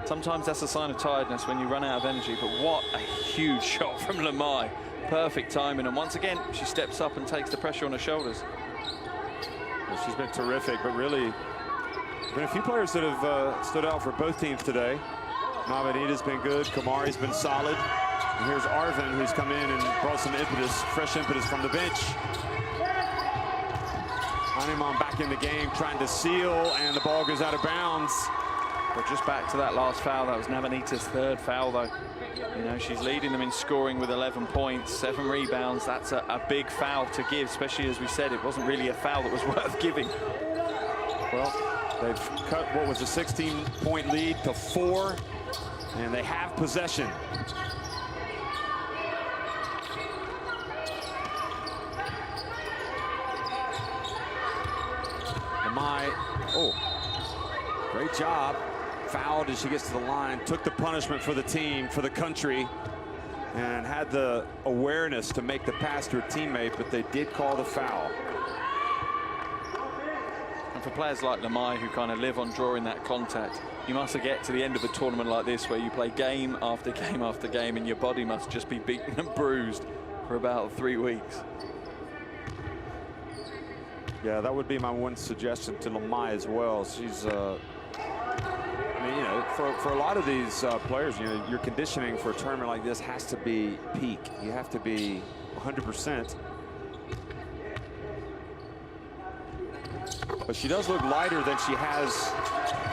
sometimes that's a sign of tiredness when you run out of energy. But what a huge shot from Lamai. Perfect timing, and once again she steps up and takes the pressure on her shoulders. Well, she's been terrific, but really there's been a few players that have stood out for both teams today. Navanita's been good, Kamari's been solid, and here's Arvin, who's come in and brought some impetus, fresh impetus from the bench. Animam back in the game, trying to seal, and the ball goes out of bounds. But just back to that last foul. That was Navanita's 3rd foul, though. You know, she's leading them in scoring with 11 points, 7 rebounds. That's a big foul to give, especially as we said, it wasn't really a foul that was worth giving. Well, they've cut what was a 16-point lead to 4, and they have possession. Lamai, great job. Fouled as she gets to the line, took the punishment for the team, for the country, and had the awareness to make the pass to her teammate, but they did call the foul. And for players like Lamai, who kind of live on drawing that contact, you must get to the end of a tournament like this where you play game after game after game, and your body must just be beaten and bruised for about 3 weeks. Yeah, that would be my one suggestion to Lamai as well. She's I mean, you know, for a lot of these players, you know, your conditioning for a tournament like this has to be peak. You have to be 100%. But she does look lighter than she has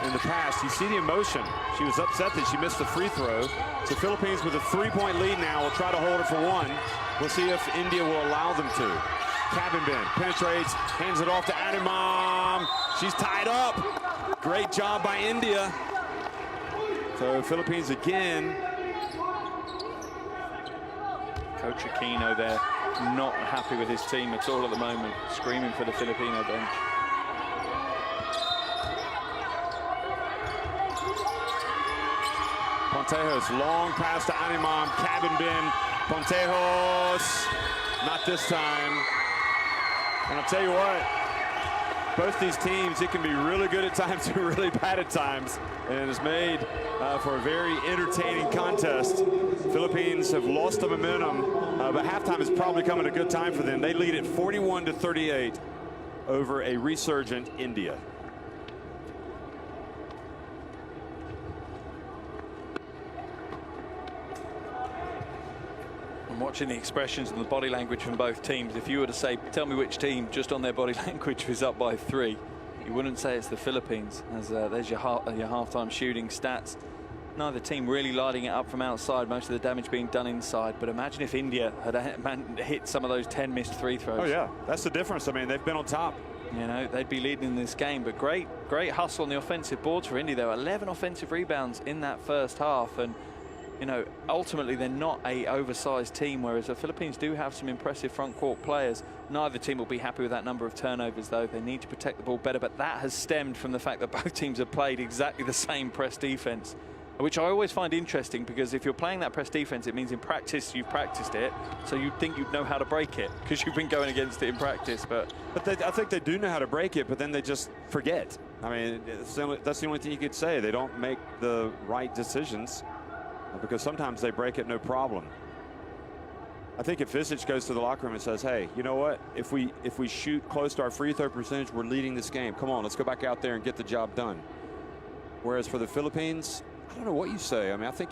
in the past. You see the emotion. She was upset that she missed the free throw. So Philippines with a 3-point lead now will try to hold it for 1. We'll see if India will allow them to. Cabinbin penetrates, hands it off to Animam. She's tied up. Great job by India. So Philippines again. Coach Aquino there, not happy with his team at all at the moment, screaming for the Filipino bench. Pontejos, long pass to Animam, cabin bin. Pontejos, not this time. And I'll tell you what, both these teams, it can be really good at times and really bad at times. And it's made for a very entertaining contest. Philippines have lost the momentum, but halftime is probably coming at a good time for them. They lead at 41-38 over a resurgent India. I'm watching the expressions and the body language from both teams. If you were to say, tell me which team just on their body language was up by 3, you wouldn't say it's the Philippines, as there's your halftime shooting stats. Neither team really lighting it up from outside, most of the damage being done inside. But imagine if India had hit some of those 10 missed free throws. Oh yeah, that's the difference. I mean, they've been on top. You know, they'd be leading in this game. But great hustle on the offensive boards for India. There were 11 offensive rebounds in that first half. And, you know, ultimately they're not a oversized team, whereas the Philippines do have some impressive front court players. Neither team will be happy with that number of turnovers, though. They need to protect the ball better. But that has stemmed from the fact that both teams have played exactly the same press defense, which I always find interesting, because if you're playing that press defense, it means in practice you've practiced it, so you'd think you'd know how to break it because you've been going against it in practice. But I think they do know how to break it, but then they just forget. I mean, that's the only thing you could say. They don't make the right decisions because sometimes they break it no problem. I think if Visic goes to the locker room and says, hey, you know what, if we shoot close to our free throw percentage, we're leading this game. Come on, let's go back out there and get the job done. Whereas for the Philippines, I don't know what you say. I mean, I think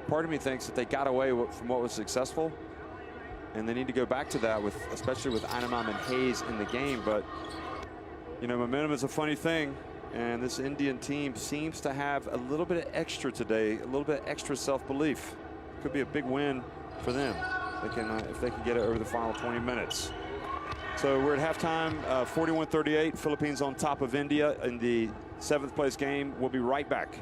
part of me thinks that they got away from what was successful, and they need to go back to that, especially with Animam and Hayes in the game. But, you know, momentum is a funny thing, and this Indian team seems to have a little bit of extra today, a little bit extra self-belief. Could be a big win for them if they can get it over the final 20 minutes. So we're at halftime, 41-38. Philippines on top of India in the 7th place game. We'll be right back.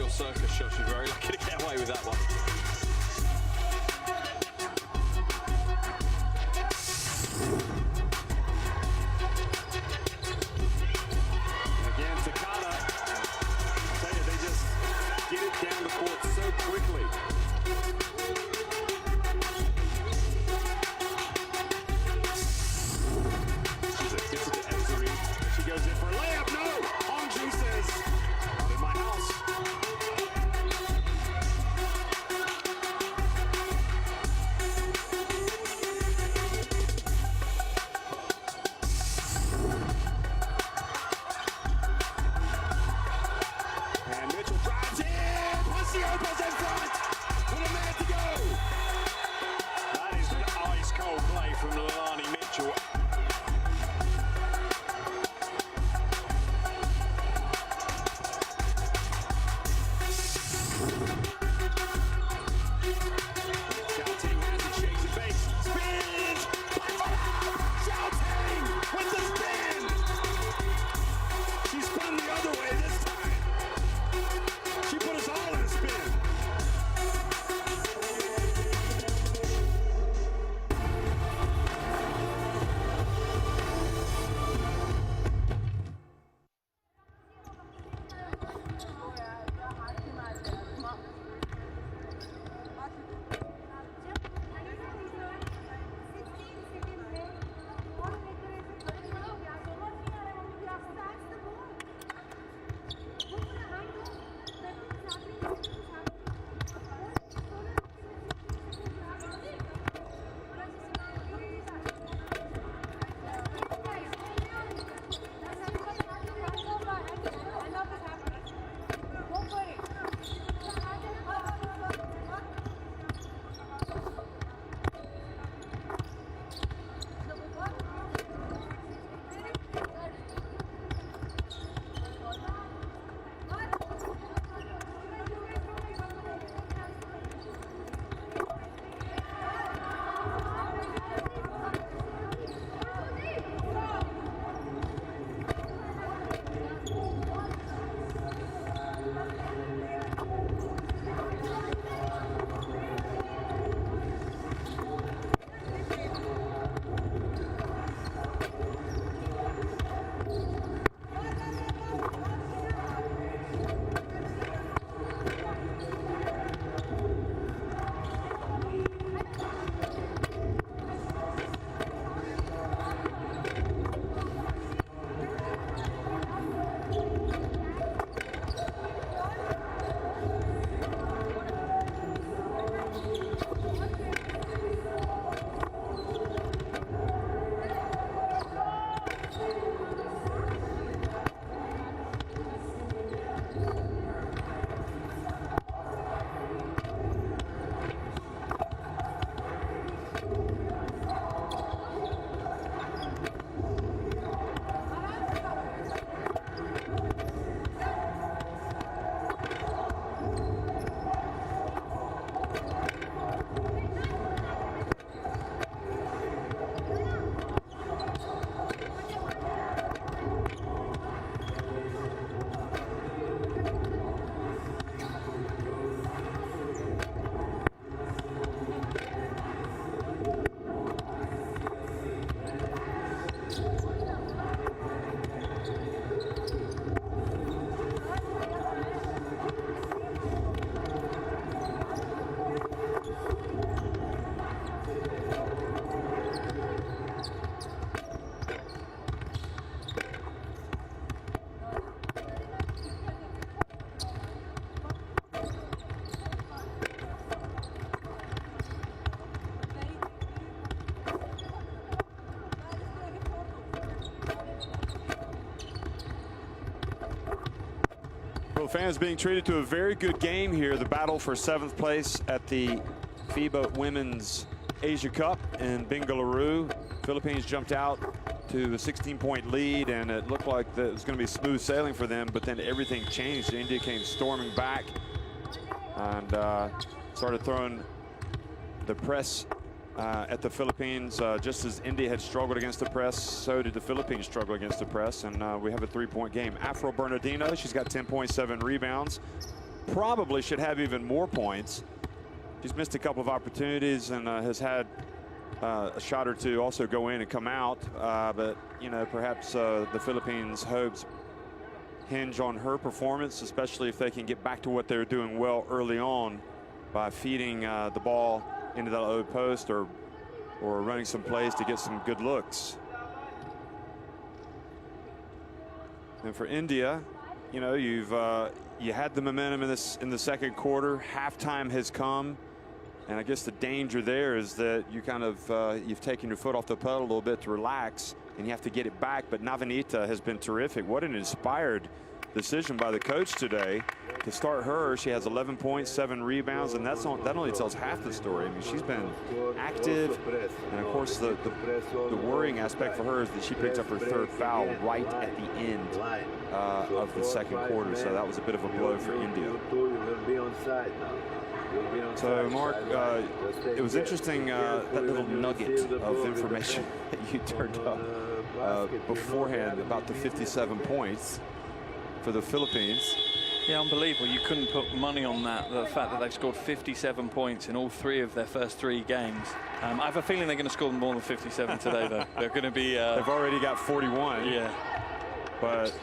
little circus shot. She's very lucky to get away with that one. And again, Takada. I tell you, they just get it down the court so quickly. She goes in for a layup. No! Hongju says, not in my house. And Mitchell drives in. Pusioto's in front. With a man to go. That is an ice cold play from Leilani Mitchell. Fans being treated to a very good game here. The battle for 7th place at the FIBA Women's Asia Cup in Bengaluru. Philippines jumped out to a 16-point lead, and it looked like it was going to be smooth sailing for them, but then everything changed. India came storming back and started throwing the press at the Philippines. Just as India had struggled against the press, so did the Philippines struggle against the press, and we have a 3-point game. Afro Bernardino, she's got 10.7 rebounds. probably should have even more points. She's missed a couple of opportunities and has had a shot or two also go in and come out. But, you know, perhaps the Philippines' hopes hinge on her performance, especially if they can get back to what they're doing well early on by feeding the ball into the low post or running some plays to get some good looks. And for India, you know, you had the momentum in the second quarter. Halftime has come, and I guess the danger there is that you kind of you've taken your foot off the pedal a little bit to relax, and you have to get it back. But Navanita has been terrific. What an inspired decision by the coach today to start her. She has 11 points, 7 rebounds, and that only tells half the story. I mean, she's been active, and of course the worrying aspect for her is that she picked up her 3rd foul right at the end of the second quarter. So that was a bit of a blow for India. So, Mark, it was interesting, that little nugget of information that you turned up beforehand about the 57 points for the Philippines. Yeah, unbelievable. You couldn't put money on that, the fact that they've scored 57 points in all 3 of their first 3 games. I have a feeling they're going to score more than 57 today, though. They're going to be... They've already got 41. Yeah. But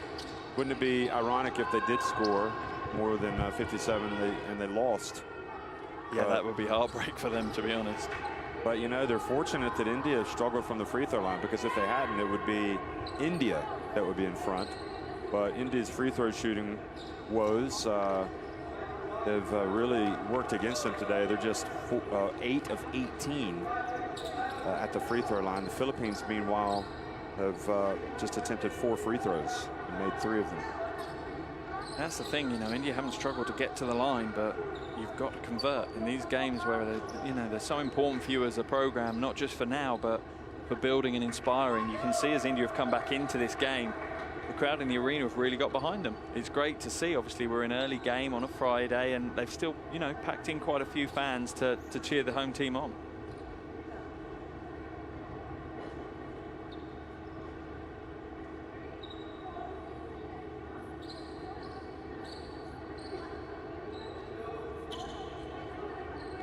wouldn't it be ironic if they did score more than 57 and they lost? Yeah, that would be heartbreak for them, to be honest. But, you know, they're fortunate that India struggled from the free throw line, because if they hadn't, it would be India that would be in front. But India's free throw shooting woes have really worked against them today. They're just 8 of 18 at the free throw line. The Philippines, meanwhile, have just attempted 4 free throws and made 3 of them. That's the thing, you know, India haven't struggled to get to the line, but you've got to convert in these games where they're so important for you as a program, not just for now, but for building and inspiring. You can see as India have come back into this game, the crowd in the arena have really got behind them. It's great to see. Obviously, we're an early game on a Friday, and they've still, you know, packed in quite a few fans to cheer the home team on.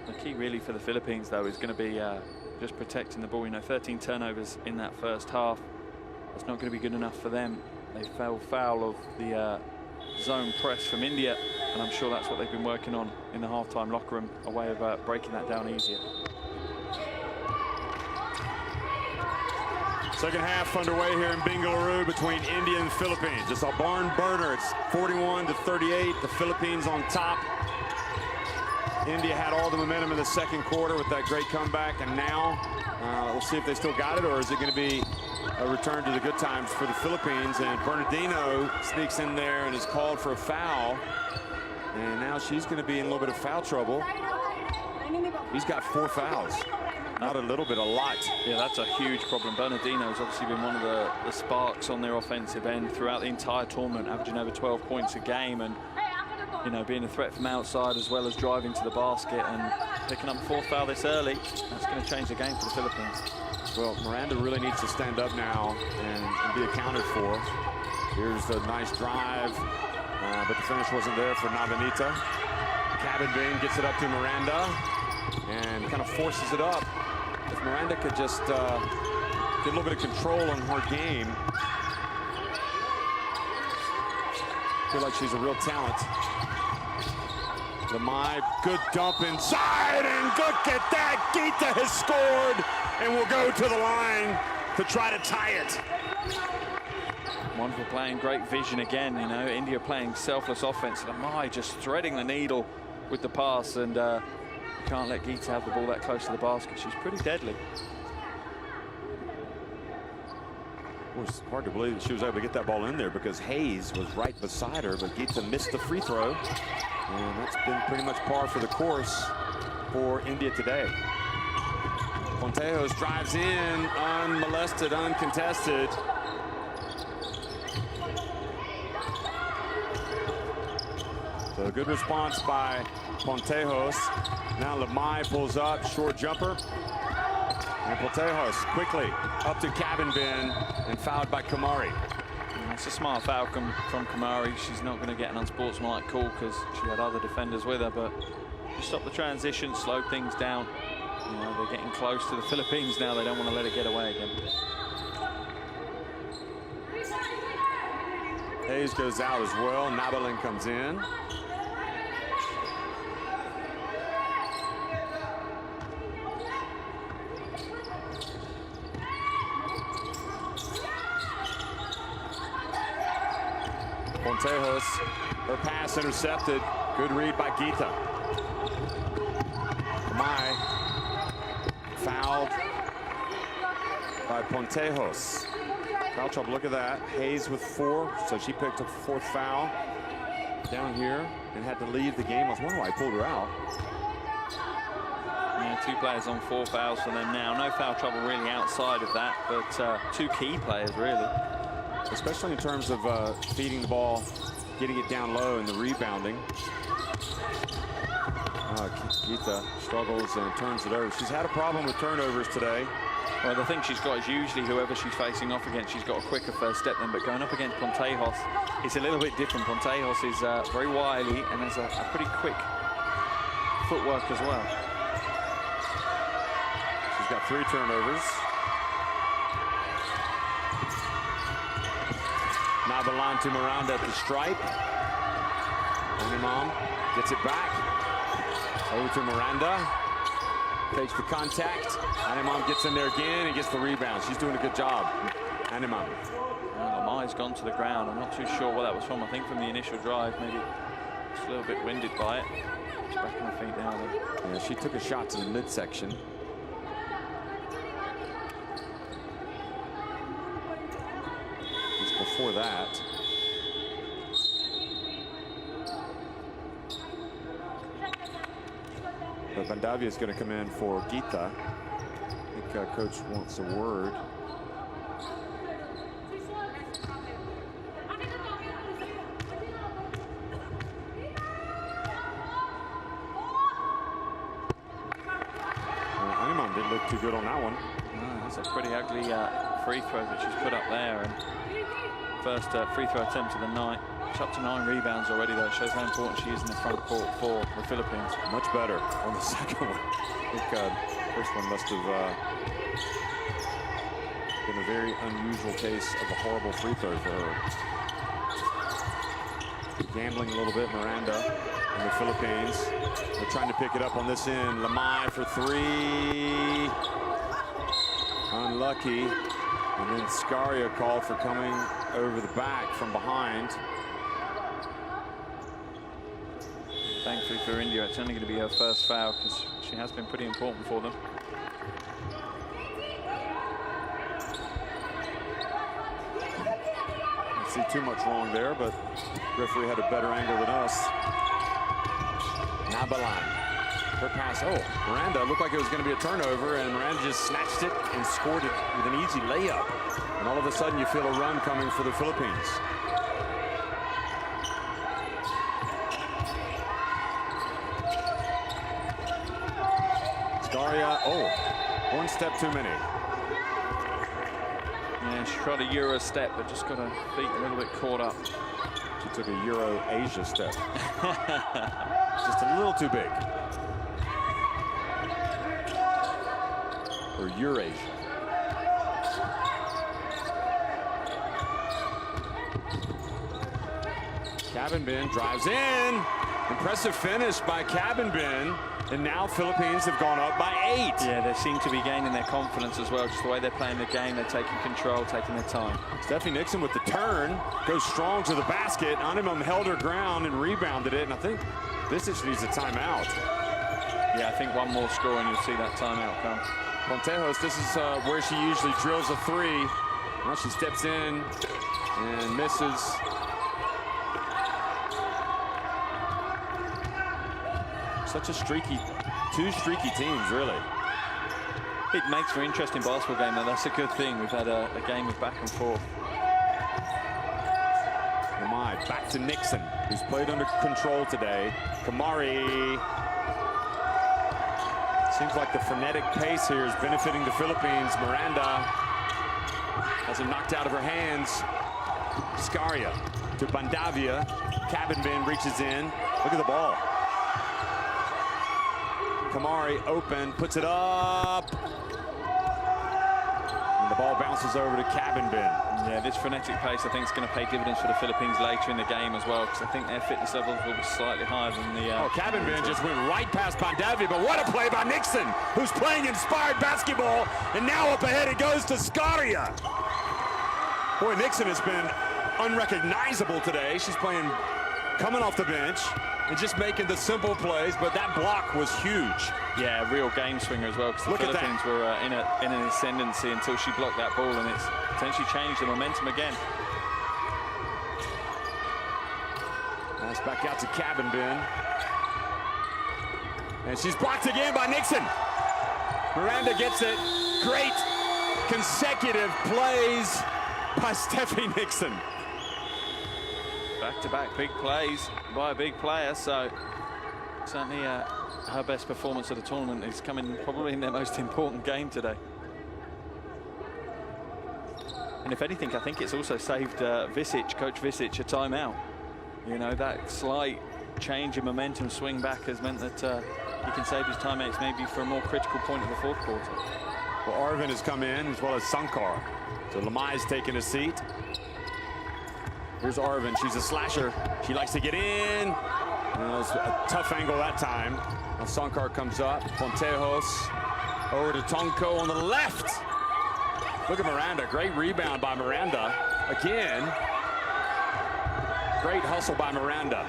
The key really for the Philippines, though, is going to be just protecting the ball. You know, 13 turnovers in that first half. That's not going to be good enough for them. They fell foul of the zone press from India, and I'm sure that's what they've been working on in the halftime locker room, a way of breaking that down easier. Second half underway here in Bengaluru between India and Philippines. It's a barn burner. It's 41-38. The Philippines on top. India had all the momentum in the second quarter with that great comeback, and now we'll see if they still got it, or is it going to be a return to the good times for the Philippines. And Bernardino sneaks in there and is called for a foul, and now she's going to be in a little bit of foul trouble. He's got 4 fouls. Not a little bit, a lot. Yeah, that's a huge problem. Bernardino's obviously been one of the sparks on their offensive end throughout the entire tournament, averaging over 12 points a game, and you know, being a threat from outside as well as driving to the basket, and picking up a 4th foul this early. That's going to change the game for the Philippines. Well, Miranda really needs to stand up now and be accounted for. Here's a nice drive, but the finish wasn't there for Navanita. Cabin gets it up to Miranda and kind of forces it up. If Miranda could just get a little bit of control on her game, I feel like she's a real talent. Lamai, good dump inside, and look at that. Gita has scored and will go to the line to try to tie it. Wonderful playing, great vision again. You know, India playing selfless offense. Lamai just threading the needle with the pass, and you can't let Gita have the ball that close to the basket. She's pretty deadly. Well, it's hard to believe that she was able to get that ball in there, because Hayes was right beside her, but Gita missed the free throw. And that's been pretty much par for the course for India today. Pontejos drives in, unmolested, uncontested. So a good response by Pontejos. Now Lamai pulls up, short jumper. And Pontejos quickly up to Cabin and fouled by Kamari. It's a smart foul from Kamari. She's not going to get an unsportsmanlike call because she had other defenders with her, but she stopped the transition, slowed things down. You know, they're getting close to the Philippines now. They don't want to let it get away again. Hayes goes out as well. Nabalin comes in. Pontejos, her pass intercepted. Good read by Gita. Kamai fouled by Pontejos. Foul trouble, look at that. Hayes with 4, so she picked up the 4th foul down here and had to leave the game. I was wondering why I pulled her out. Yeah, 2 players on 4 fouls for them now. No foul trouble really outside of that, but 2 key players really. Especially in terms of feeding the ball, getting it down low, and the rebounding. Gita struggles and turns it over. She's had a problem with turnovers today. Well, the thing she's got is usually whoever she's facing off against, she's got a quicker first step than, but going up against Pontejos, it's a little bit different. Pontejos is very wily and has a pretty quick footwork as well. She's got 3 turnovers. Nabalan to Miranda at the stripe. Animam gets it back. Over to Miranda. Takes the contact. Animam gets in there again and gets the rebound. She's doing a good job. Animam. Lamai's gone to the ground. I'm not too sure what that was from. I think from the initial drive, maybe just a little bit winded by it. She's back on her feet now, though. Yeah, she took a shot to the midsection. Just before that. But Vandavia is going to come in for Gita. I think coach wants a word. Animam didn't look too good on that one. No, that's a pretty ugly free throw that she's put up there. And first free throw attempt of the night. She's up to 9 rebounds already, though. It shows how important she is in the front court for the Philippines. Much better on the second one. I think first one must have been a very unusual case of a horrible free throw for her. Gambling a little bit, Miranda and the Philippines. They're trying to pick it up on this end. Lamai for 3. Unlucky. And then Scaria called for coming over the back from behind. Thankfully for India, it's only going to be her first foul because she has been pretty important for them. Didn't see too much wrong there, but referee had a better angle than us. Nabalan, her pass. Oh, Miranda looked like it was going to be a turnover, and Miranda just snatched it and scored it with an easy layup. And all of a sudden, you feel a run coming for the Philippines. Scaria, oh, 1 step too many. Yeah, she tried a Euro step, but just got her feet a little bit caught up. She took a Euro Asia step. Just a little too big. Or Eurasia. Cabinbin drives in. Impressive finish by Cabinbin. And now Philippines have gone up by 8. Yeah, they seem to be gaining their confidence as well. Just the way they're playing the game, they're taking control, taking their time. Stephanie Nixon with the turn, goes strong to the basket. Animam held her ground and rebounded it. And I think this needs a timeout. Yeah, I think one more score and you'll see that timeout come. Pontejos, this is where she usually drills a 3. Now she steps in and misses. Such a streaky, 2 streaky teams, really. It makes for an interesting basketball game, though. That's a good thing. We've had a game of back and forth. Lamai back to Nixon, who's played under control today. Kamari. Seems like the frenetic pace here is benefiting the Philippines. Miranda has it knocked out of her hands. Scaria to Bandavia. Cabinbin reaches in. Look at the ball. Kamari open, puts it up. And the ball bounces over to Cabinbin. Yeah, this frenetic pace, I think, is going to pay dividends for the Philippines later in the game as well, because I think their fitness levels will be slightly higher than the... Cabinbin just went right past Bandavia, but what a play by Nixon, who's playing inspired basketball, and now up ahead it goes to Scaria. Boy, Nixon has been unrecognizable today. She's playing, coming off the bench, and just making the simple plays, but that block was huge. Yeah, real game swinger as well, because the Philippines were in an ascendancy until she blocked that ball, and it's potentially changed the momentum again. Pass back out to Cabinbin. And she's blocked again by Nixon. Miranda gets it. Great consecutive plays by Steffi Nixon. Back-to-back big plays by a big player, so certainly her best performance of the tournament is coming probably in their most important game today. And if anything, I think it's also saved Visic, Coach Visic, a timeout. You know, that slight change in momentum, swing back, has meant that he can save his timeouts maybe for a more critical point of the fourth quarter. Well, Arvin has come in, as well as Sankar. So Lamai's taking a seat. Here's Arvin. She's a slasher. She likes to get in. It was a tough angle that time. Now Sankar comes up. Pontejos over to Tonko on the left. Look at Miranda. Great rebound by Miranda. Again. Great hustle by Miranda.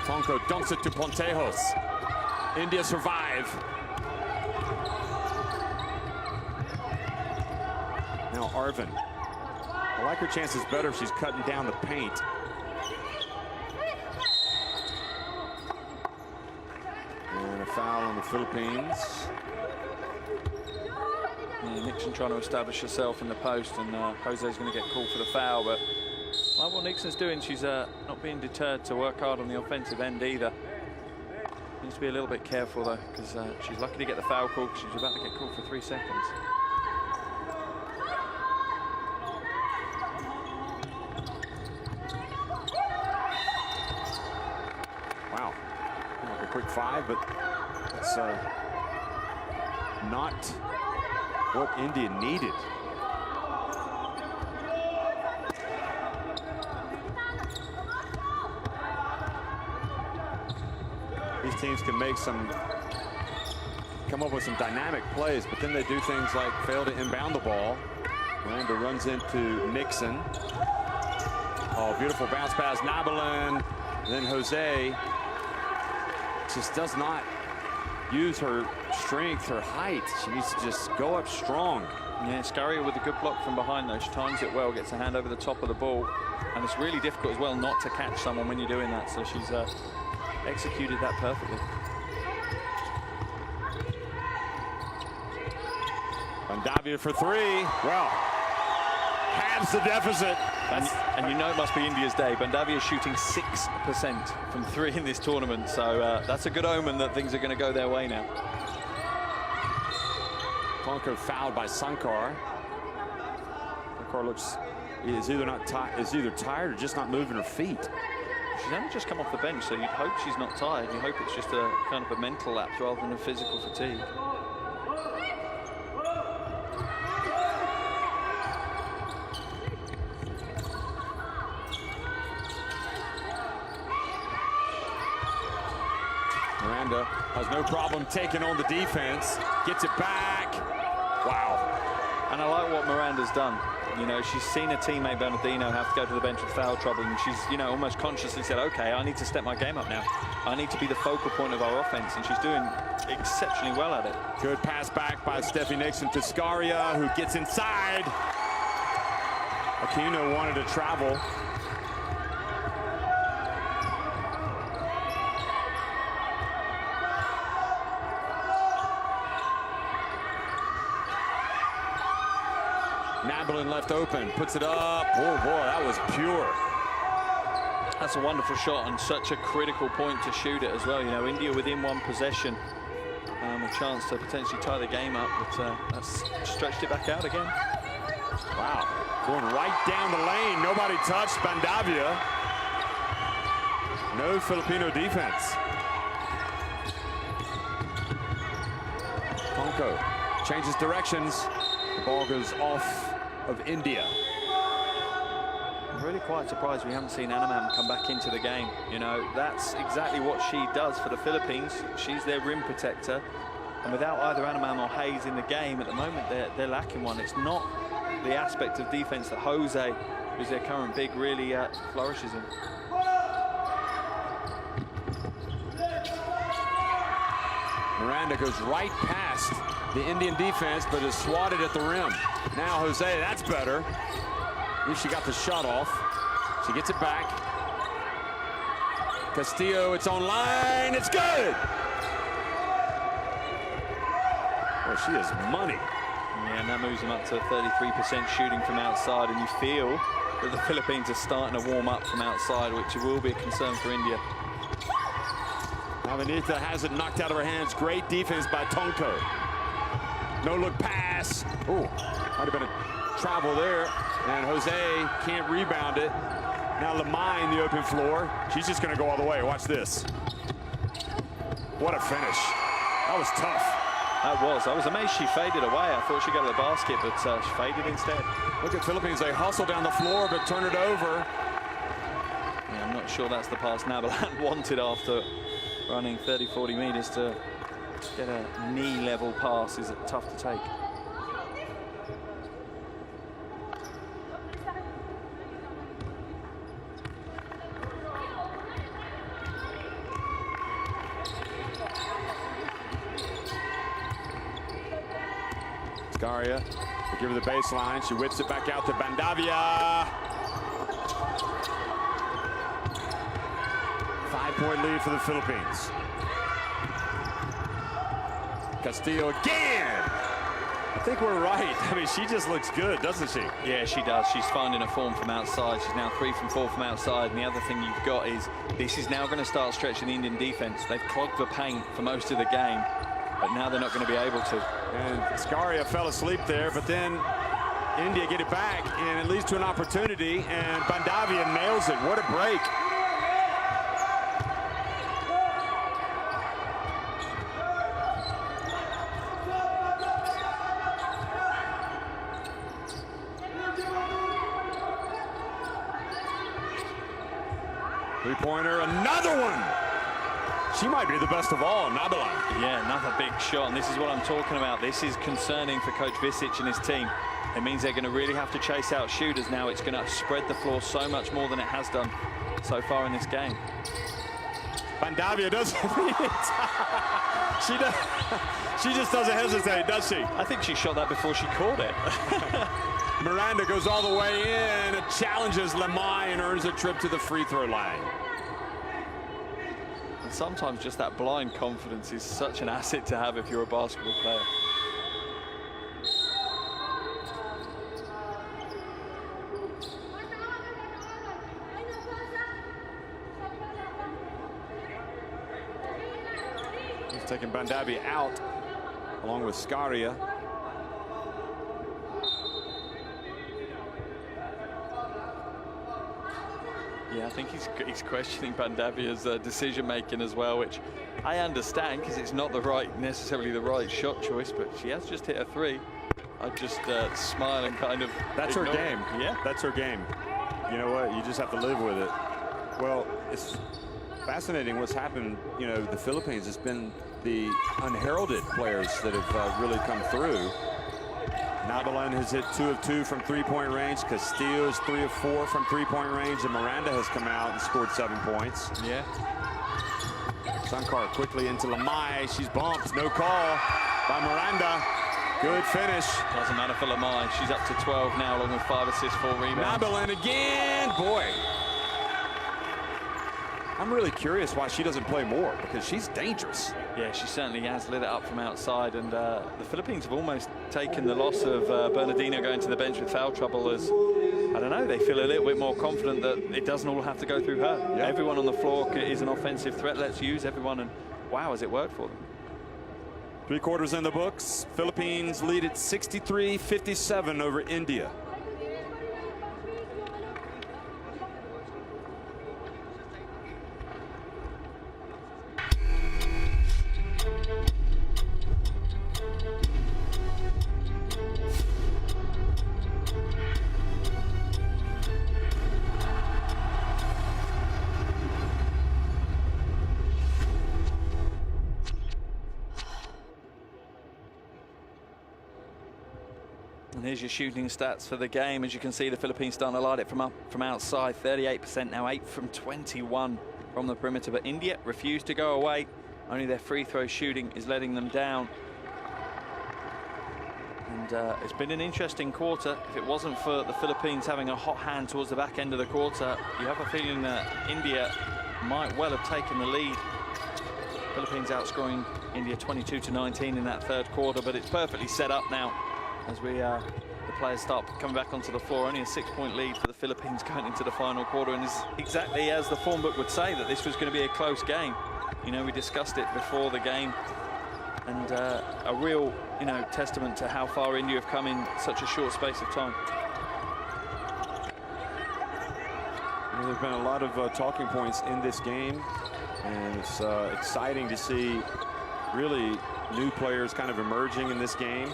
Tonko dunks it to Pontejos. India survive. Now Arvin. I like her chances better if she's cutting down the paint. And a foul on the Philippines. Yeah, Nixon trying to establish herself in the post, and Jose's going to get called for the foul, but like what Nixon's doing, she's not being deterred to work hard on the offensive end either. Needs to be a little bit careful though, because she's lucky to get the foul call, because she's about to get called for 3 seconds. Wow, like a quick 5, but it's not what India needed. These teams can come up with some dynamic plays, but then they do things like fail to inbound the ball. Miranda runs into Nixon. Oh, beautiful bounce pass, Nabalin. Then Jose just does not use her strength, her height. She needs to just go up strong. Yeah, Scaria with a good block from behind though. She times it well, gets a hand over the top of the ball, and it's really difficult as well not to catch someone when you're doing that. So she's executed that perfectly. Bandavia for 3. Well, halves the deficit. And you know it must be India's day. Bandavia is shooting 6% from 3 in this tournament, so that's a good omen that things are going to go their way now. Tonko fouled by Sankar. Sankar is either tired or just not moving her feet. She's only just come off the bench, so you'd hope she's not tired. You hope it's just a kind of a mental lapse rather than a physical fatigue. Miranda has no problem taking on the defense. Gets it back. Wow. And I like what Miranda's done. You know, she's seen a teammate, Bernardino, have to go to the bench with foul trouble, and she's, you know, almost consciously said, okay, I need to step my game up now. I need to be the focal point of our offense, and she's doing exceptionally well at it. Good pass back by Steffi Nixon to Scaria, who gets inside. Aquino wanted to travel. Nabalin left open, puts it up. Oh boy, that was pure. That's a wonderful shot and such a critical point to shoot it as well. You know, India within one possession A chance to potentially tie the game up, but that's stretched it back out again. Wow, going right down the lane. Nobody touched Bandavia. No Filipino defense. Tonko changes directions. The ball goes off of India. I'm really quite surprised we haven't seen Anamam come back into the game. You know, that's exactly what she does for the Philippines. She's their rim protector. And without either Anamam or Hayes in the game at the moment, they're lacking one. It's not the aspect of defense that Jose, who's their current big, really flourishes in. Miranda goes right past the Indian defense, but is swatted at the rim. Now Jose, that's better. At least she got the shot off. She gets it back. Castillo, it's online, it's good! Well, she is money. Yeah, and that moves them up to 33% shooting from outside, and you feel that the Philippines are starting to warm up from outside, which will be a concern for India. Avenita has it knocked out of her hands. Great defense by Tonko. No look pass. Oh, might have been a travel there. And Jose can't rebound it. Now Lamai in the open floor. She's just going to go all the way. Watch this. What a finish. That was tough. That was. I was amazed she faded away. I thought she'd go to the basket, but she faded instead. Look at Philippines. They hustle down the floor, but turn it over. Yeah, I'm not sure that's the pass Nabalan wanted after running 30-40 meters. To get a knee-level pass is tough to take. Scaria, they give her the baseline. She whips it back out to Bandavia. 5-point lead for the Philippines. Castillo again. I think we're right. I mean, she just looks good, doesn't she? Yeah, she does. She's finding a form from outside. She's now 3 from 4 from outside. And the other thing you've got is this is now going to start stretching the Indian defense. They've clogged the paint for most of the game, but now they're not going to be able to. And Scaria fell asleep there, but then India get it back, and it leads to an opportunity, and Bandavia nails it. What a break. Three-pointer, another one. She might be the best of all, Nabalan. Yeah, another big shot, and this is what I'm talking about. This is concerning for Coach Visic and his team. It means they're going to really have to chase out shooters now. It's going to spread the floor so much more than it has done so far in this game. Bandavia doesn't she just doesn't hesitate, does she? I think she shot that before she caught it. Miranda goes all the way in, challenges Lamai and earns a trip to the free throw line. And sometimes just that blind confidence is such an asset to have if you're a basketball player. He's taking Bandavia out along with Scaria. Yeah, I think he's questioning Bandavia's decision-making as well, which I understand because it's not necessarily the right shot choice, but she has just hit a 3. I just smile and kind of That's her game. Yeah, that's her game. You know what? You just have to live with it. Well, it's fascinating what's happened. You know, the Philippines has been the unheralded players that have really come through. Nabalan has hit 2 of 2 from three-point range. Castillo is 3 of 4 from three-point range, and Miranda has come out and scored 7 points. Yeah. Sankar quickly into Lamai. She's bumped. No call by Miranda. Good finish. Doesn't matter for Lamai. She's up to 12 now, along with 5 assists, 4 rebounds. Nabalan again. Boy. I'm really curious why she doesn't play more, because she's dangerous. Yeah, she certainly has lit it up from outside, and the Philippines have almost taken the loss of Bernardino going to the bench with foul trouble as, I don't know, they feel a little bit more confident that it doesn't all have to go through her. Yeah. Everyone on the floor is an offensive threat. Let's use everyone, and wow, has it worked for them. Three quarters in the books. Philippines lead at 63-57 over India. And here's your shooting stats for the game. As you can see, the Philippines starting to light it from outside. 38% now, 8 from 21 from the perimeter. But India refused to go away. Only their free throw shooting is letting them down. And it's been an interesting quarter. If it wasn't for the Philippines having a hot hand towards the back end of the quarter, you have a feeling that India might well have taken the lead. Philippines outscoring India 22-19 in that third quarter, but it's perfectly set up now as the players start coming back onto the floor. Only a 6-point lead for the Philippines going into the final quarter, and it's exactly as the form book would say, that this was going to be a close game. You know, we discussed it before the game, and a real, you know, testament to how far India have come in such a short space of time. Well, there's been a lot of talking points in this game, and it's exciting to see really new players kind of emerging in this game.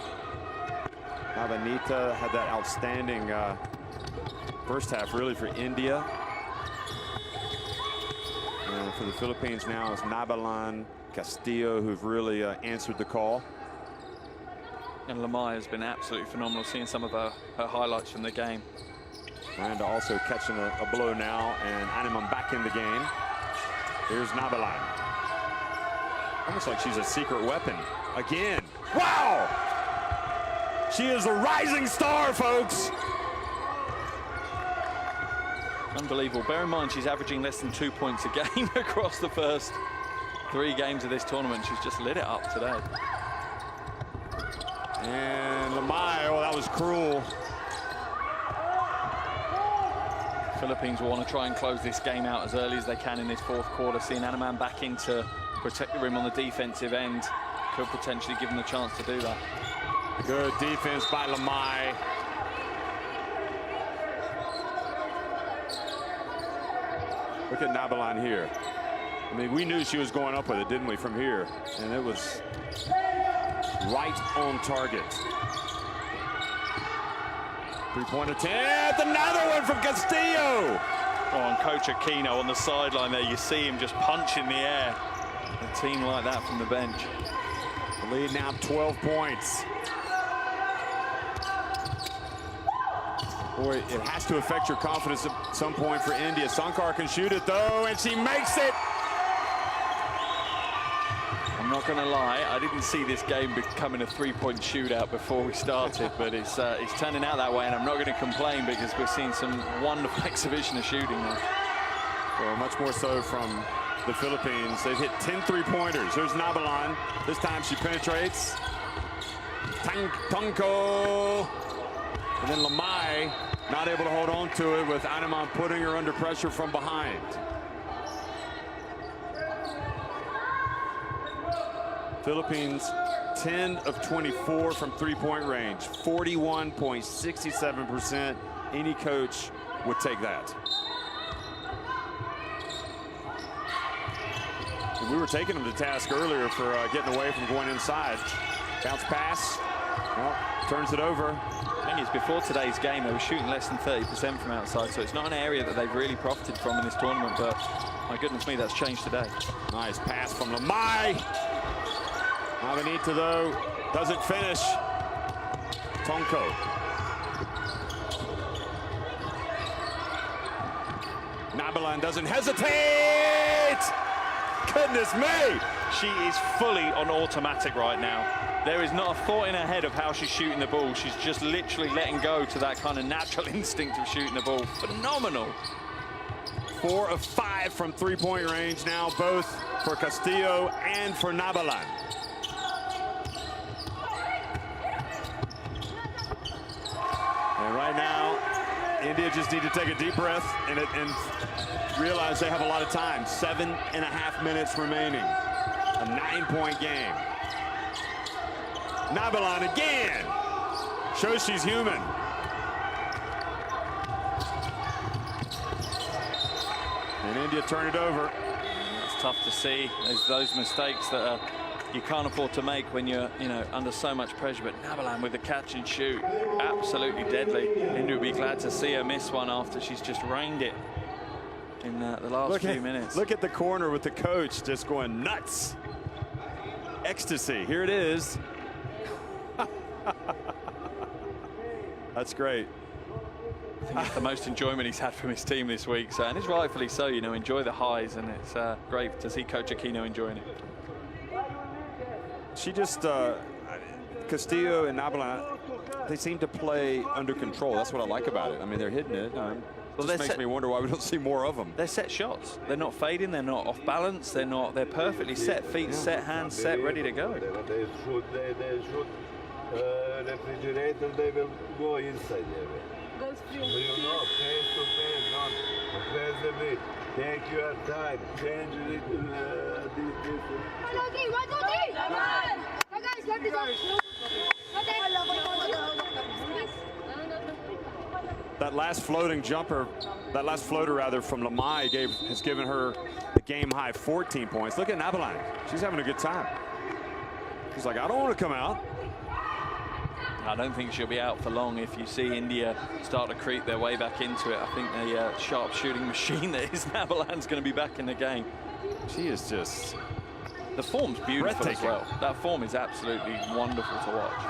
Avanita had that outstanding first half, really, for India. And for the Philippines now, it's Nabalan, Castillo, who've really answered the call. And Lamai has been absolutely phenomenal, seeing some of her highlights from the game. Miranda also catching a blow now, and Animam back in the game. Here's Nabalan. Almost like she's a secret weapon. Again. Wow! She is a rising star, folks. Unbelievable. Bear in mind, she's averaging less than 2 points a game across the first 3 games of this tournament. She's just lit it up today. And Lamai, oh, that was cruel. Philippines will want to try and close this game out as early as they can in this fourth quarter. Seeing Animam back in to protect the rim on the defensive end could potentially give them a chance to do that. Good defense by Lamai. Look at Nabalan here. I mean, we knew she was going up with it, didn't we, from here? And it was right on target. 3-point attempt, another one from Castillo. Oh, and Coach Aquino on the sideline there, you see him just punch in the air. A team like that from the bench. The lead now 12 points. Boy, it has to affect your confidence at some point for India. Sankar can shoot it, though, and she makes it. I'm not going to lie, I didn't see this game becoming a 3-point shootout before we started, but it's turning out that way, and I'm not going to complain because we're seeing some wonderful exhibition of shooting now. Well, much more so from the Philippines. They've hit 10 3-pointers. Here's Nabalan. This time she penetrates. Tungko. And then Lamai not able to hold on to it, with Animam putting her under pressure from behind. Philippines 10 of 24 from 3-point range, 41.67%. Any coach would take that. And we were taking them to task earlier for getting away from going inside. Bounce pass. Well, turns it over. The thing is, before today's game, they were shooting less than 30% from outside, so it's not an area that they've really profited from in this tournament, but my goodness me, that's changed today. Nice pass from Lamai. Avanita, though, doesn't finish. Tonko. Nabalan doesn't hesitate. Goodness me. She is fully on automatic right now. There is not a thought in her head of how she's shooting the ball. She's just literally letting go to that kind of natural instinct of shooting the ball. Phenomenal. 4 of 5 from 3-point range now, both for Castillo and for Nabalan. And right now, India just need to take a deep breath and realize they have a lot of time. 7.5 minutes remaining. A 9-point game. Nabalan again. Shows she's human. And India turn it over. It's tough to see. There's those mistakes that you can't afford to make when you're, under so much pressure. But Nabalan with the catch and shoot, absolutely deadly. India will be glad to see her miss one after she's just rained it in the last few minutes. Look at the corner with the coach just going nuts. Ecstasy. Here it is. That's great. I think it's the most enjoyment he's had from his team this week. So, and it's rightfully so, enjoy the highs. And it's great to see Coach Aquino enjoying it. She just, Castillo and Nabalan, they seem to play under control. That's what I like about it. I mean, they're hitting it. Well, this makes me wonder why we don't see more of them. They're set shots. They're not fading. They're not off balance. They're perfectly set. Feet set, hands set, ready to go. They shoot refrigerator, they will go inside there. So face to face, not aggressively. Take your time. Change it. One, two, three. Come on. Guys, let this up. That last floating jumper, that last floater rather from Lamai has given her the game high 14 points. Look at Nabalan. She's having a good time. She's like, I don't want to come out. I don't think she'll be out for long if you see India start to creep their way back into it. I think the sharp shooting machine that is Nabalan's going to be back in the game. She is just... The form's beautiful as well. That form is absolutely wonderful to watch.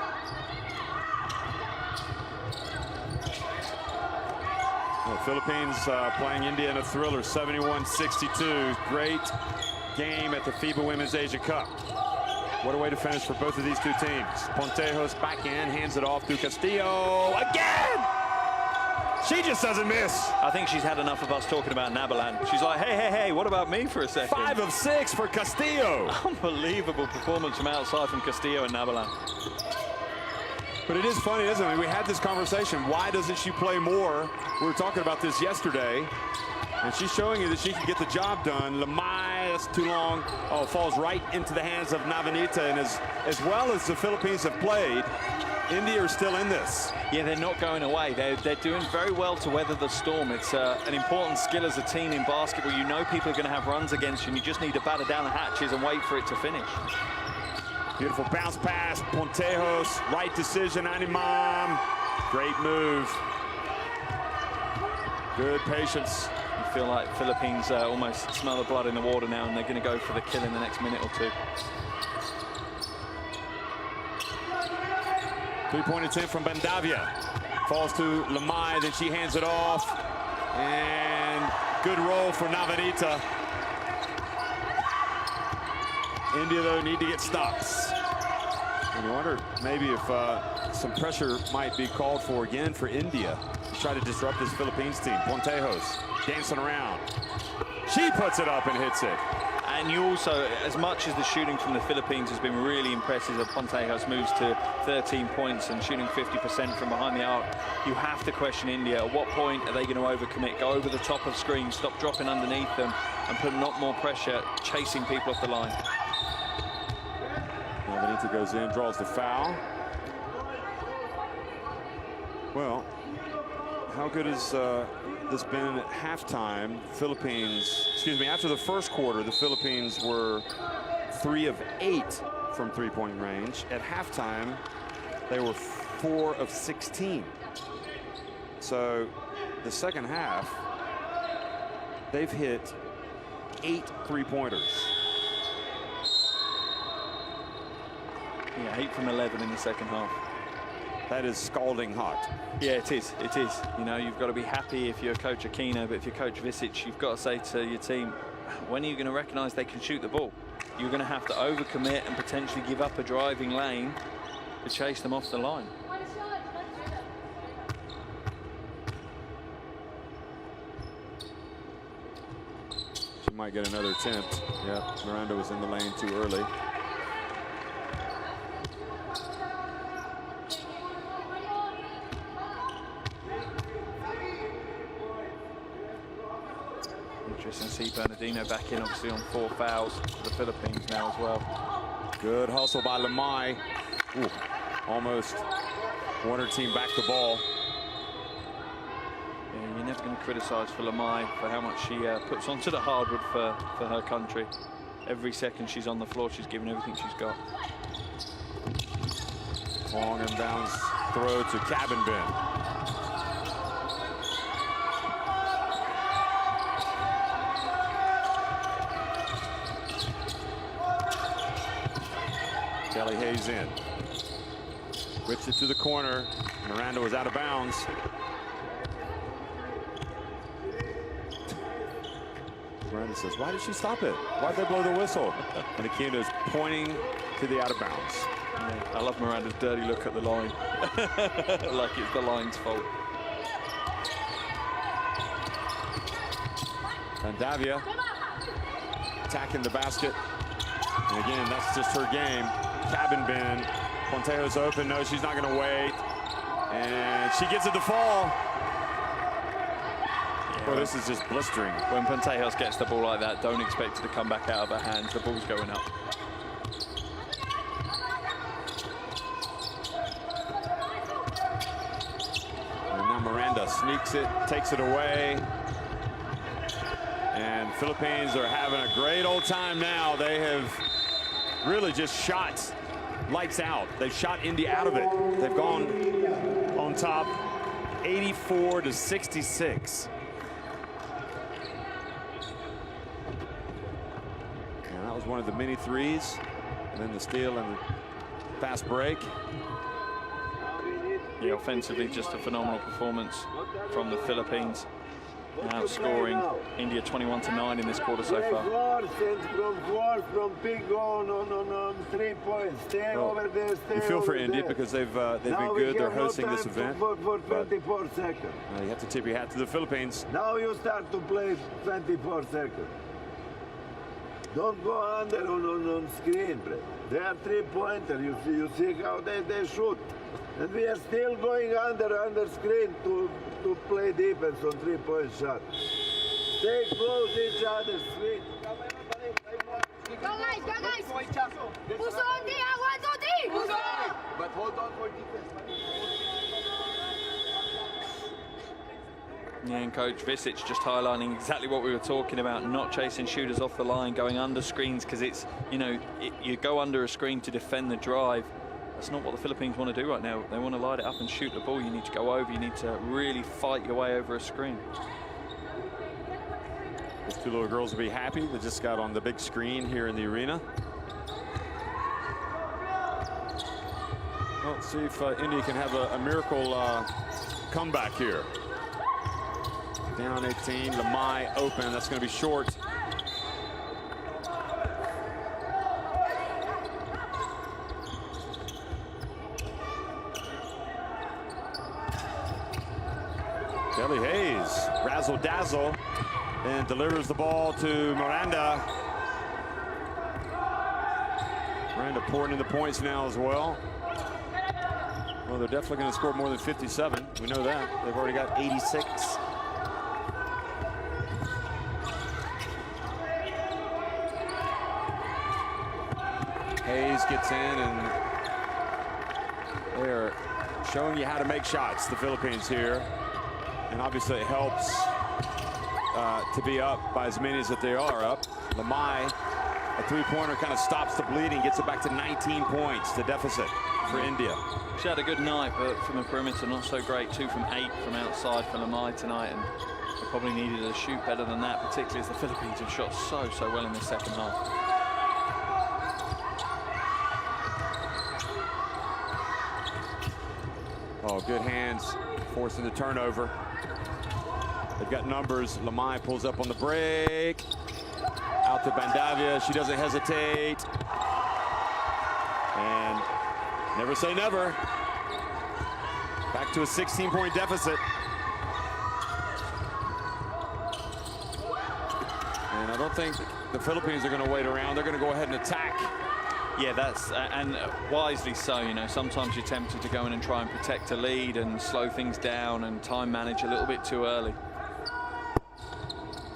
The Philippines playing India in a thriller, 71-62. Great game at the FIBA Women's Asia Cup. What a way to finish for both of these two teams. Pontejos back in, hands it off to Castillo again. She just doesn't miss. I think she's had enough of us talking about Nabalan. She's like, hey, what about me for a second? 5 of 6 for Castillo. Unbelievable performance from outside from Castillo and Nabalan. But it is funny, isn't it? We had this conversation. Why doesn't she play more? We were talking about this yesterday. And she's showing you that she can get the job done. Lamai, that's too long. Oh, falls right into the hands of Navanita. And as well as the Philippines have played, India are still in this. Yeah, they're not going away. They're doing very well to weather the storm. It's an important skill as a team in basketball. You know people are going to have runs against you, and you just need to batter down the hatches and wait for it to finish. Beautiful bounce pass, Pontejos, right decision, Animam. Great move. Good patience. You feel like Philippines almost smell the blood in the water now, and they're going to go for the kill in the next minute or two. 3-point attempt from Bandavia. Falls to Lamai, then she hands it off. And good roll for Navanita. India, though, need to get stops. And you wonder maybe if some pressure might be called for again for India to try to disrupt this Philippines team. Pontejos dancing around. She puts it up and hits it. And you also, as much as the shooting from the Philippines has been really impressive, as Pontejos moves to 13 points and shooting 50% from behind the arc, you have to question India. At what point are they going to overcommit, go over the top of screens, stop dropping underneath them, and put a lot more pressure chasing people off the line? Navanita goes in, draws the foul. Well, how good has this been at halftime? Philippines, after the first quarter, the Philippines were 3 of 8 from three-point range. At halftime, they were 4 of 16. So the second half, they've hit 8 three-pointers. Yeah, 8 from 11 in the second half. That is scalding hot. Yeah, it is. It is. You know, you've got to be happy if you're Coach Aquino, but if you're Coach Visic, you've got to say to your team, when are you going to recognize they can shoot the ball? You're going to have to overcommit and potentially give up a driving lane to chase them off the line. She might get another attempt. Yeah, Miranda was in the lane too early. Interesting to see Bernardino back in, obviously on 4 fouls for the Philippines now as well. Good hustle by Lamai. Ooh. almost won her team back the ball. Yeah, you're never going to criticise for Lamai for how much she puts onto the hardwood for her country. Every second she's on the floor, she's giving everything she's got. Long and bounce throw to Cabin Bin. Kelly Hayes in. Whips it to the corner. Miranda was out of bounds. Miranda says, why did she stop it? Why'd they blow the whistle? And Akina is pointing to the out of bounds. Yeah, I love Miranda's dirty look at the line. Like it's the line's fault. Vandavia attacking the basket. And again, that's just her game. Cabin Bin. Pontejo's open. No, she's not going to wait. And she gets it to fall. Well, this is just blistering. When Pontejo gets the ball like that, don't expect it to come back out of her hands. The ball's going up. And now Miranda sneaks it, takes it away. And Philippines are having a great old time now. They have really just shot lights out. They've shot India out of it. They've gone on top 84-66. And that was one of the many threes. And then the steal and the fast break. Yeah, offensively, just a phenomenal performance from the Philippines. Now scoring India 21-9 in this quarter so far. From big on 3 points. Stay over there. Stay You feel for over India there. because they've been Now good. They're we have no hosting this time event. for 24 seconds. You have to tip your hat to the Philippines. Now you start to play 24 seconds. Don't go under on screen, bro. They are 3-pointer. You see how they shoot. And we are still going under screen to play defense on 3-point shot. Stay close each other, sweet. Go guys, go guys. Puso on D, 1, 2, 3. Puso. But hold on for defense. Yeah, and Coach Visic just highlighting exactly what we were talking about, not chasing shooters off the line, going under screens, because it's, you know, you go under a screen to defend the drive. That's not what the Philippines want to do right now. They want to light it up and shoot the ball. You need to go over. You need to really fight your way over a screen. Those two little girls will be happy. They just got on the big screen here in the arena. Well, let's see if India can have a miracle comeback here. Down 18, Lamai open. That's going to be short. Kelly Hayes, razzle dazzle, and delivers the ball to Miranda. Miranda pouring in the points now as well. Well, they're definitely going to score more than 57. We know that. They've already got 86. Hayes gets in, and they're showing you how to make shots, the Philippines here. And obviously it helps to be up by as many as that they are up. Lamai, a three-pointer, kind of stops the bleeding, gets it back to 19 points, the deficit for India. She had a good night, but from the perimeter, not so great. 2 from 8 from outside for Lamai tonight, and they probably needed to shoot better than that, particularly as the Philippines have shot so well in the second half. Oh, good hands, forcing the turnover. They've got numbers. Lamai pulls up on the break. Out to Vandavia. She doesn't hesitate. And never say never. Back to a 16-point deficit. And I don't think the Philippines are going to wait around. They're going to go ahead and attack. Yeah, that's and wisely so. You know, sometimes you're tempted to go in and try and protect a lead and slow things down and time manage a little bit too early.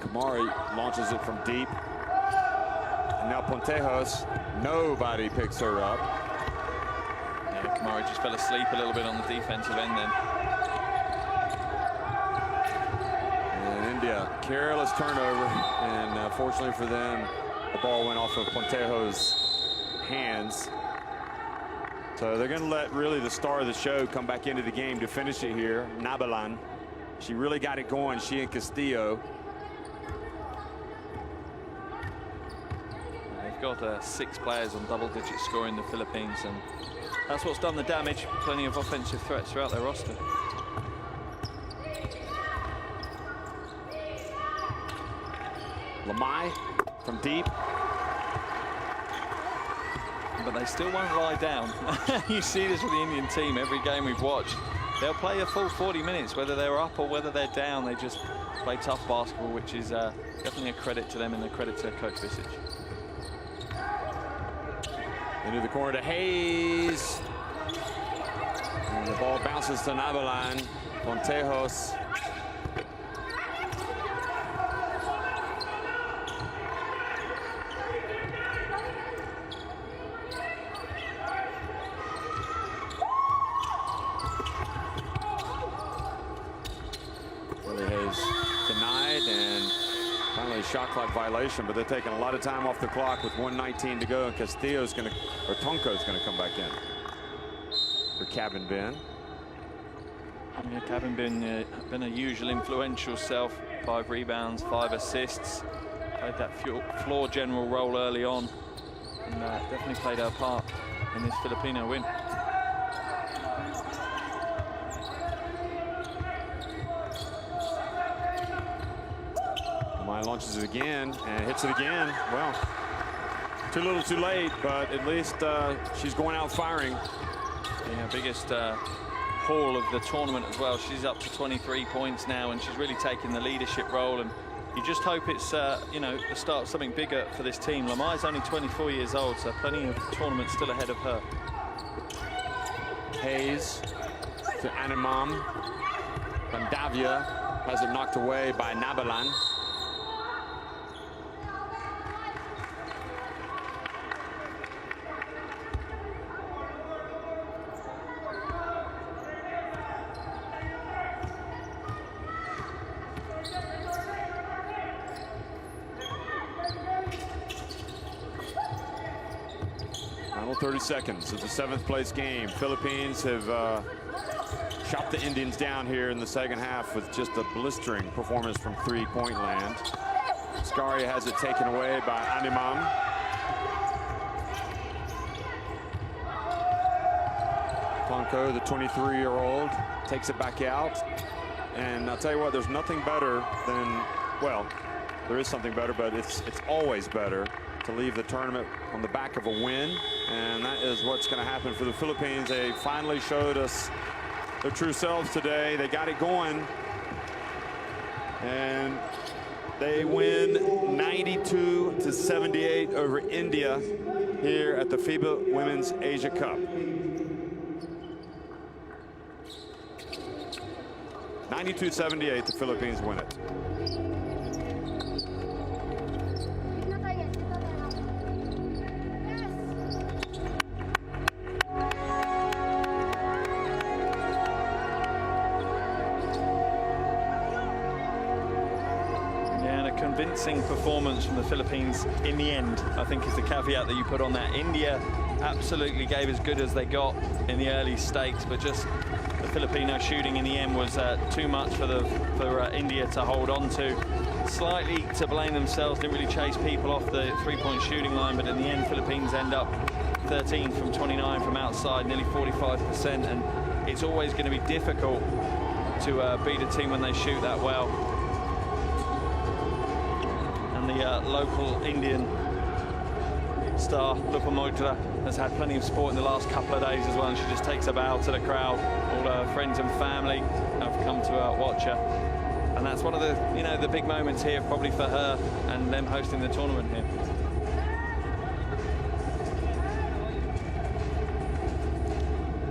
Kamari launches it from deep. And now Pontejos, nobody picks her up. Yeah, Murray just fell asleep a little bit on the defensive end then. And India, careless turnover, and fortunately for them, the ball went off of Pontejo's hands. So they're going to let really the star of the show come back into the game to finish it here. Nabalan, she really got it going, she and Castillo. They've got 6 players on double-digit scoring, the Philippines, and that's what's done the damage. Plenty of offensive threats throughout their roster. Lamai from deep. But they still won't lie down. You see this with the Indian team every game we've watched. They'll play a full 40 minutes, whether they're up or whether they're down. They just play tough basketball, which is definitely a credit to them and a credit to Coach Visage. Into the corner to Hayes. And the ball bounces to Nabalan. Pontejos. Shot clock violation, but they're taking a lot of time off the clock with 1:19 to go, and Castillo's going to, or Tonko's going to come back in for Cabin Ben. Yeah, Cabin Ben been a usual influential self. 5 rebounds, 5 assists. Played that floor general role early on, and definitely played her part in this Filipino win. Launches it again and hits it again. Well, too little too late, but at least she's going out firing. Yeah, biggest haul of the tournament as well. She's up to 23 points now, and she's really taking the leadership role, and you just hope it's you know, the start of something bigger for this team. Lamai's only 24 years old, so plenty of tournaments still ahead of her. Hayes to Animam. Bandavia has it knocked away by Nabalan. Final 30 seconds of the 7th place game. Philippines have shot the Indians down here in the second half with just a blistering performance from 3-point land. Scaria has it taken away by Animam. Tonko, the 23-year-old, takes it back out. And I'll tell you what, there's nothing better than, well, there is something better, but it's always better to leave the tournament on the back of a win, and that is what's going to happen for the Philippines. They finally showed us their true selves today. They got it going, and they win 92-78 over India here at the FIBA Women's Asia Cup. 92-78, the Philippines win it. Convincing performance from the Philippines in the end, I think, is the caveat that you put on that. India absolutely gave as good as they got in the early stakes, but just the Filipino shooting in the end was too much for India to hold on to. Slightly to blame themselves, didn't really chase people off the 3-point shooting line, but in the end, Philippines end up 13 from 29 from outside, nearly 45%, and it's always going to be difficult to beat a team when they shoot that well. The local Indian star, Lupamodra, has had plenty of sport in the last couple of days as well, and she just takes a bow to the crowd. All her friends and family have come to watch her, and that's one of the, you know, the big moments here probably for her and them hosting the tournament here.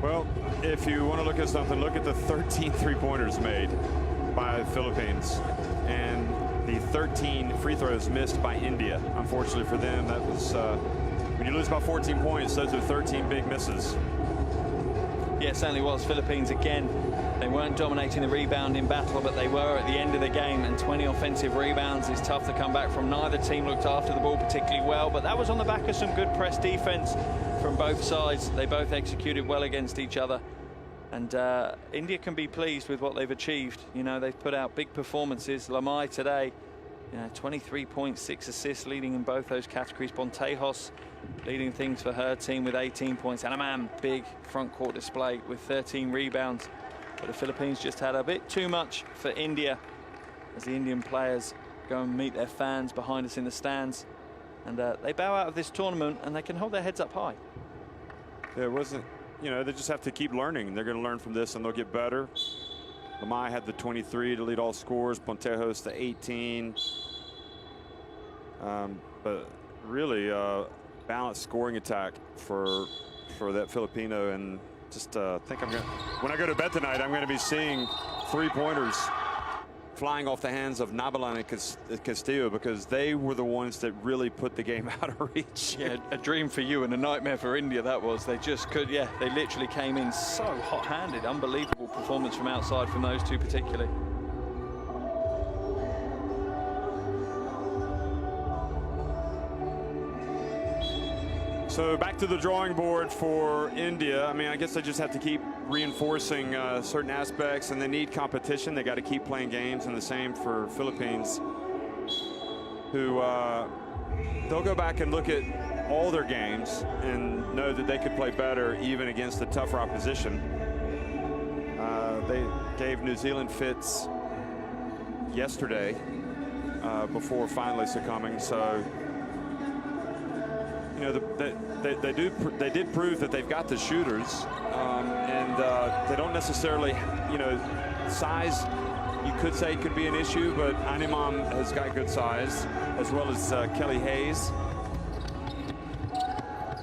Well, if you want to look at something, look at the 13 3-pointers made by the Philippines and the 13 free throws missed by India. Unfortunately for them, that was when you lose by 14 points, those are 13 big misses. Yeah, it certainly was. Philippines, again, they weren't dominating the rebounding battle, but they were at the end of the game, and 20 offensive rebounds is tough to come back from. Neither team looked after the ball particularly well, but that was on the back of some good press defense from both sides. They both executed well against each other. And India can be pleased with what they've achieved. You know, they've put out big performances. Lamai today, 23.6 assists, leading in both those categories. Bontejos leading things for her team with 18 points. Anamam, big front court display with 13 rebounds. But the Philippines just had a bit too much for India as the Indian players go and meet their fans behind us in the stands. And they bow out of this tournament and they can hold their heads up high. There wasn't, they just have to keep learning. They're going to learn from this and they'll get better. Lamai had the 23 to lead all scores. Bontejos the 18. But really balanced scoring attack for that Filipino, and just think when I go to bed tonight, I'm going to be seeing 3-pointers flying off the hands of Nabalan and Castillo, because they were the ones that really put the game out of reach. Yeah, a dream for you and a nightmare for India, that was. They just could, they literally came in so hot-handed. Unbelievable performance from outside from those two particularly. So back to the drawing board for India. I mean, I guess they just have to keep reinforcing certain aspects, and they need competition. They got to keep playing games, and the same for Philippines, who they'll go back and look at all their games and know that they could play better even against the tougher opposition. They gave New Zealand fits yesterday before finally succumbing. So they did prove that they've got the shooters, and they don't necessarily, size, you could say, could be an issue, but Animam has got good size, as well as Kelly Hayes.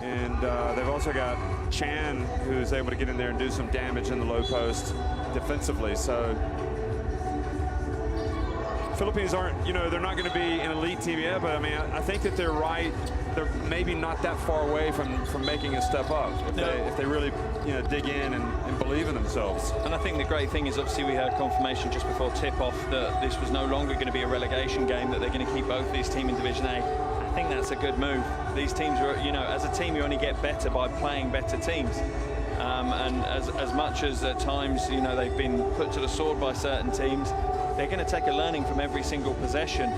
And they've also got Chan, who's able to get in there and do some damage in the low post defensively. So Philippines aren't, they're not going to be an elite team yet, but I mean, I think that they're right. They're maybe not that far away from making a step up if they really dig in and believe in themselves. And I think the great thing is, obviously, we heard confirmation just before tip-off that this was no longer going to be a relegation game, that they're going to keep both these teams in Division A. I think that's a good move. These teams are, as a team, you only get better by playing better teams. And as much as at times, they've been put to the sword by certain teams, they're going to take a learning from every single possession.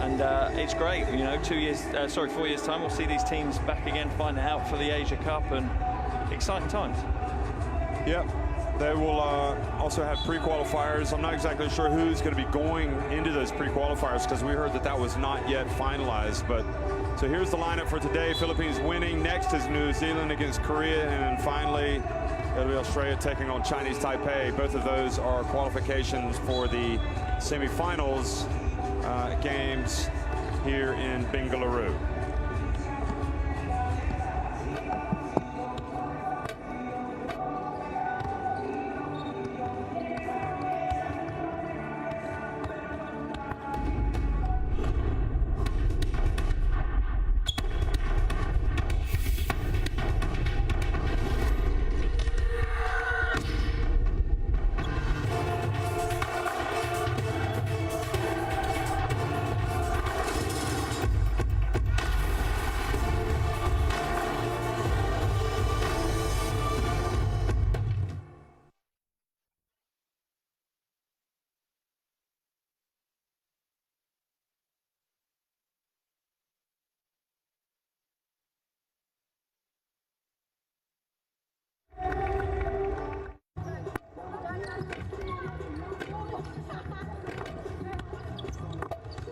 And it's great, 4 years time, we'll see these teams back again fighting out for the Asia Cup, and exciting times. Yep, they will also have pre-qualifiers. I'm not exactly sure who's going to be going into those pre-qualifiers, because we heard that was not yet finalized. But so here's the lineup for today. Philippines winning. Next is New Zealand against Korea, and then finally it'll be Australia taking on Chinese Taipei. Both of those are qualifications for the semifinals games here in Bengaluru.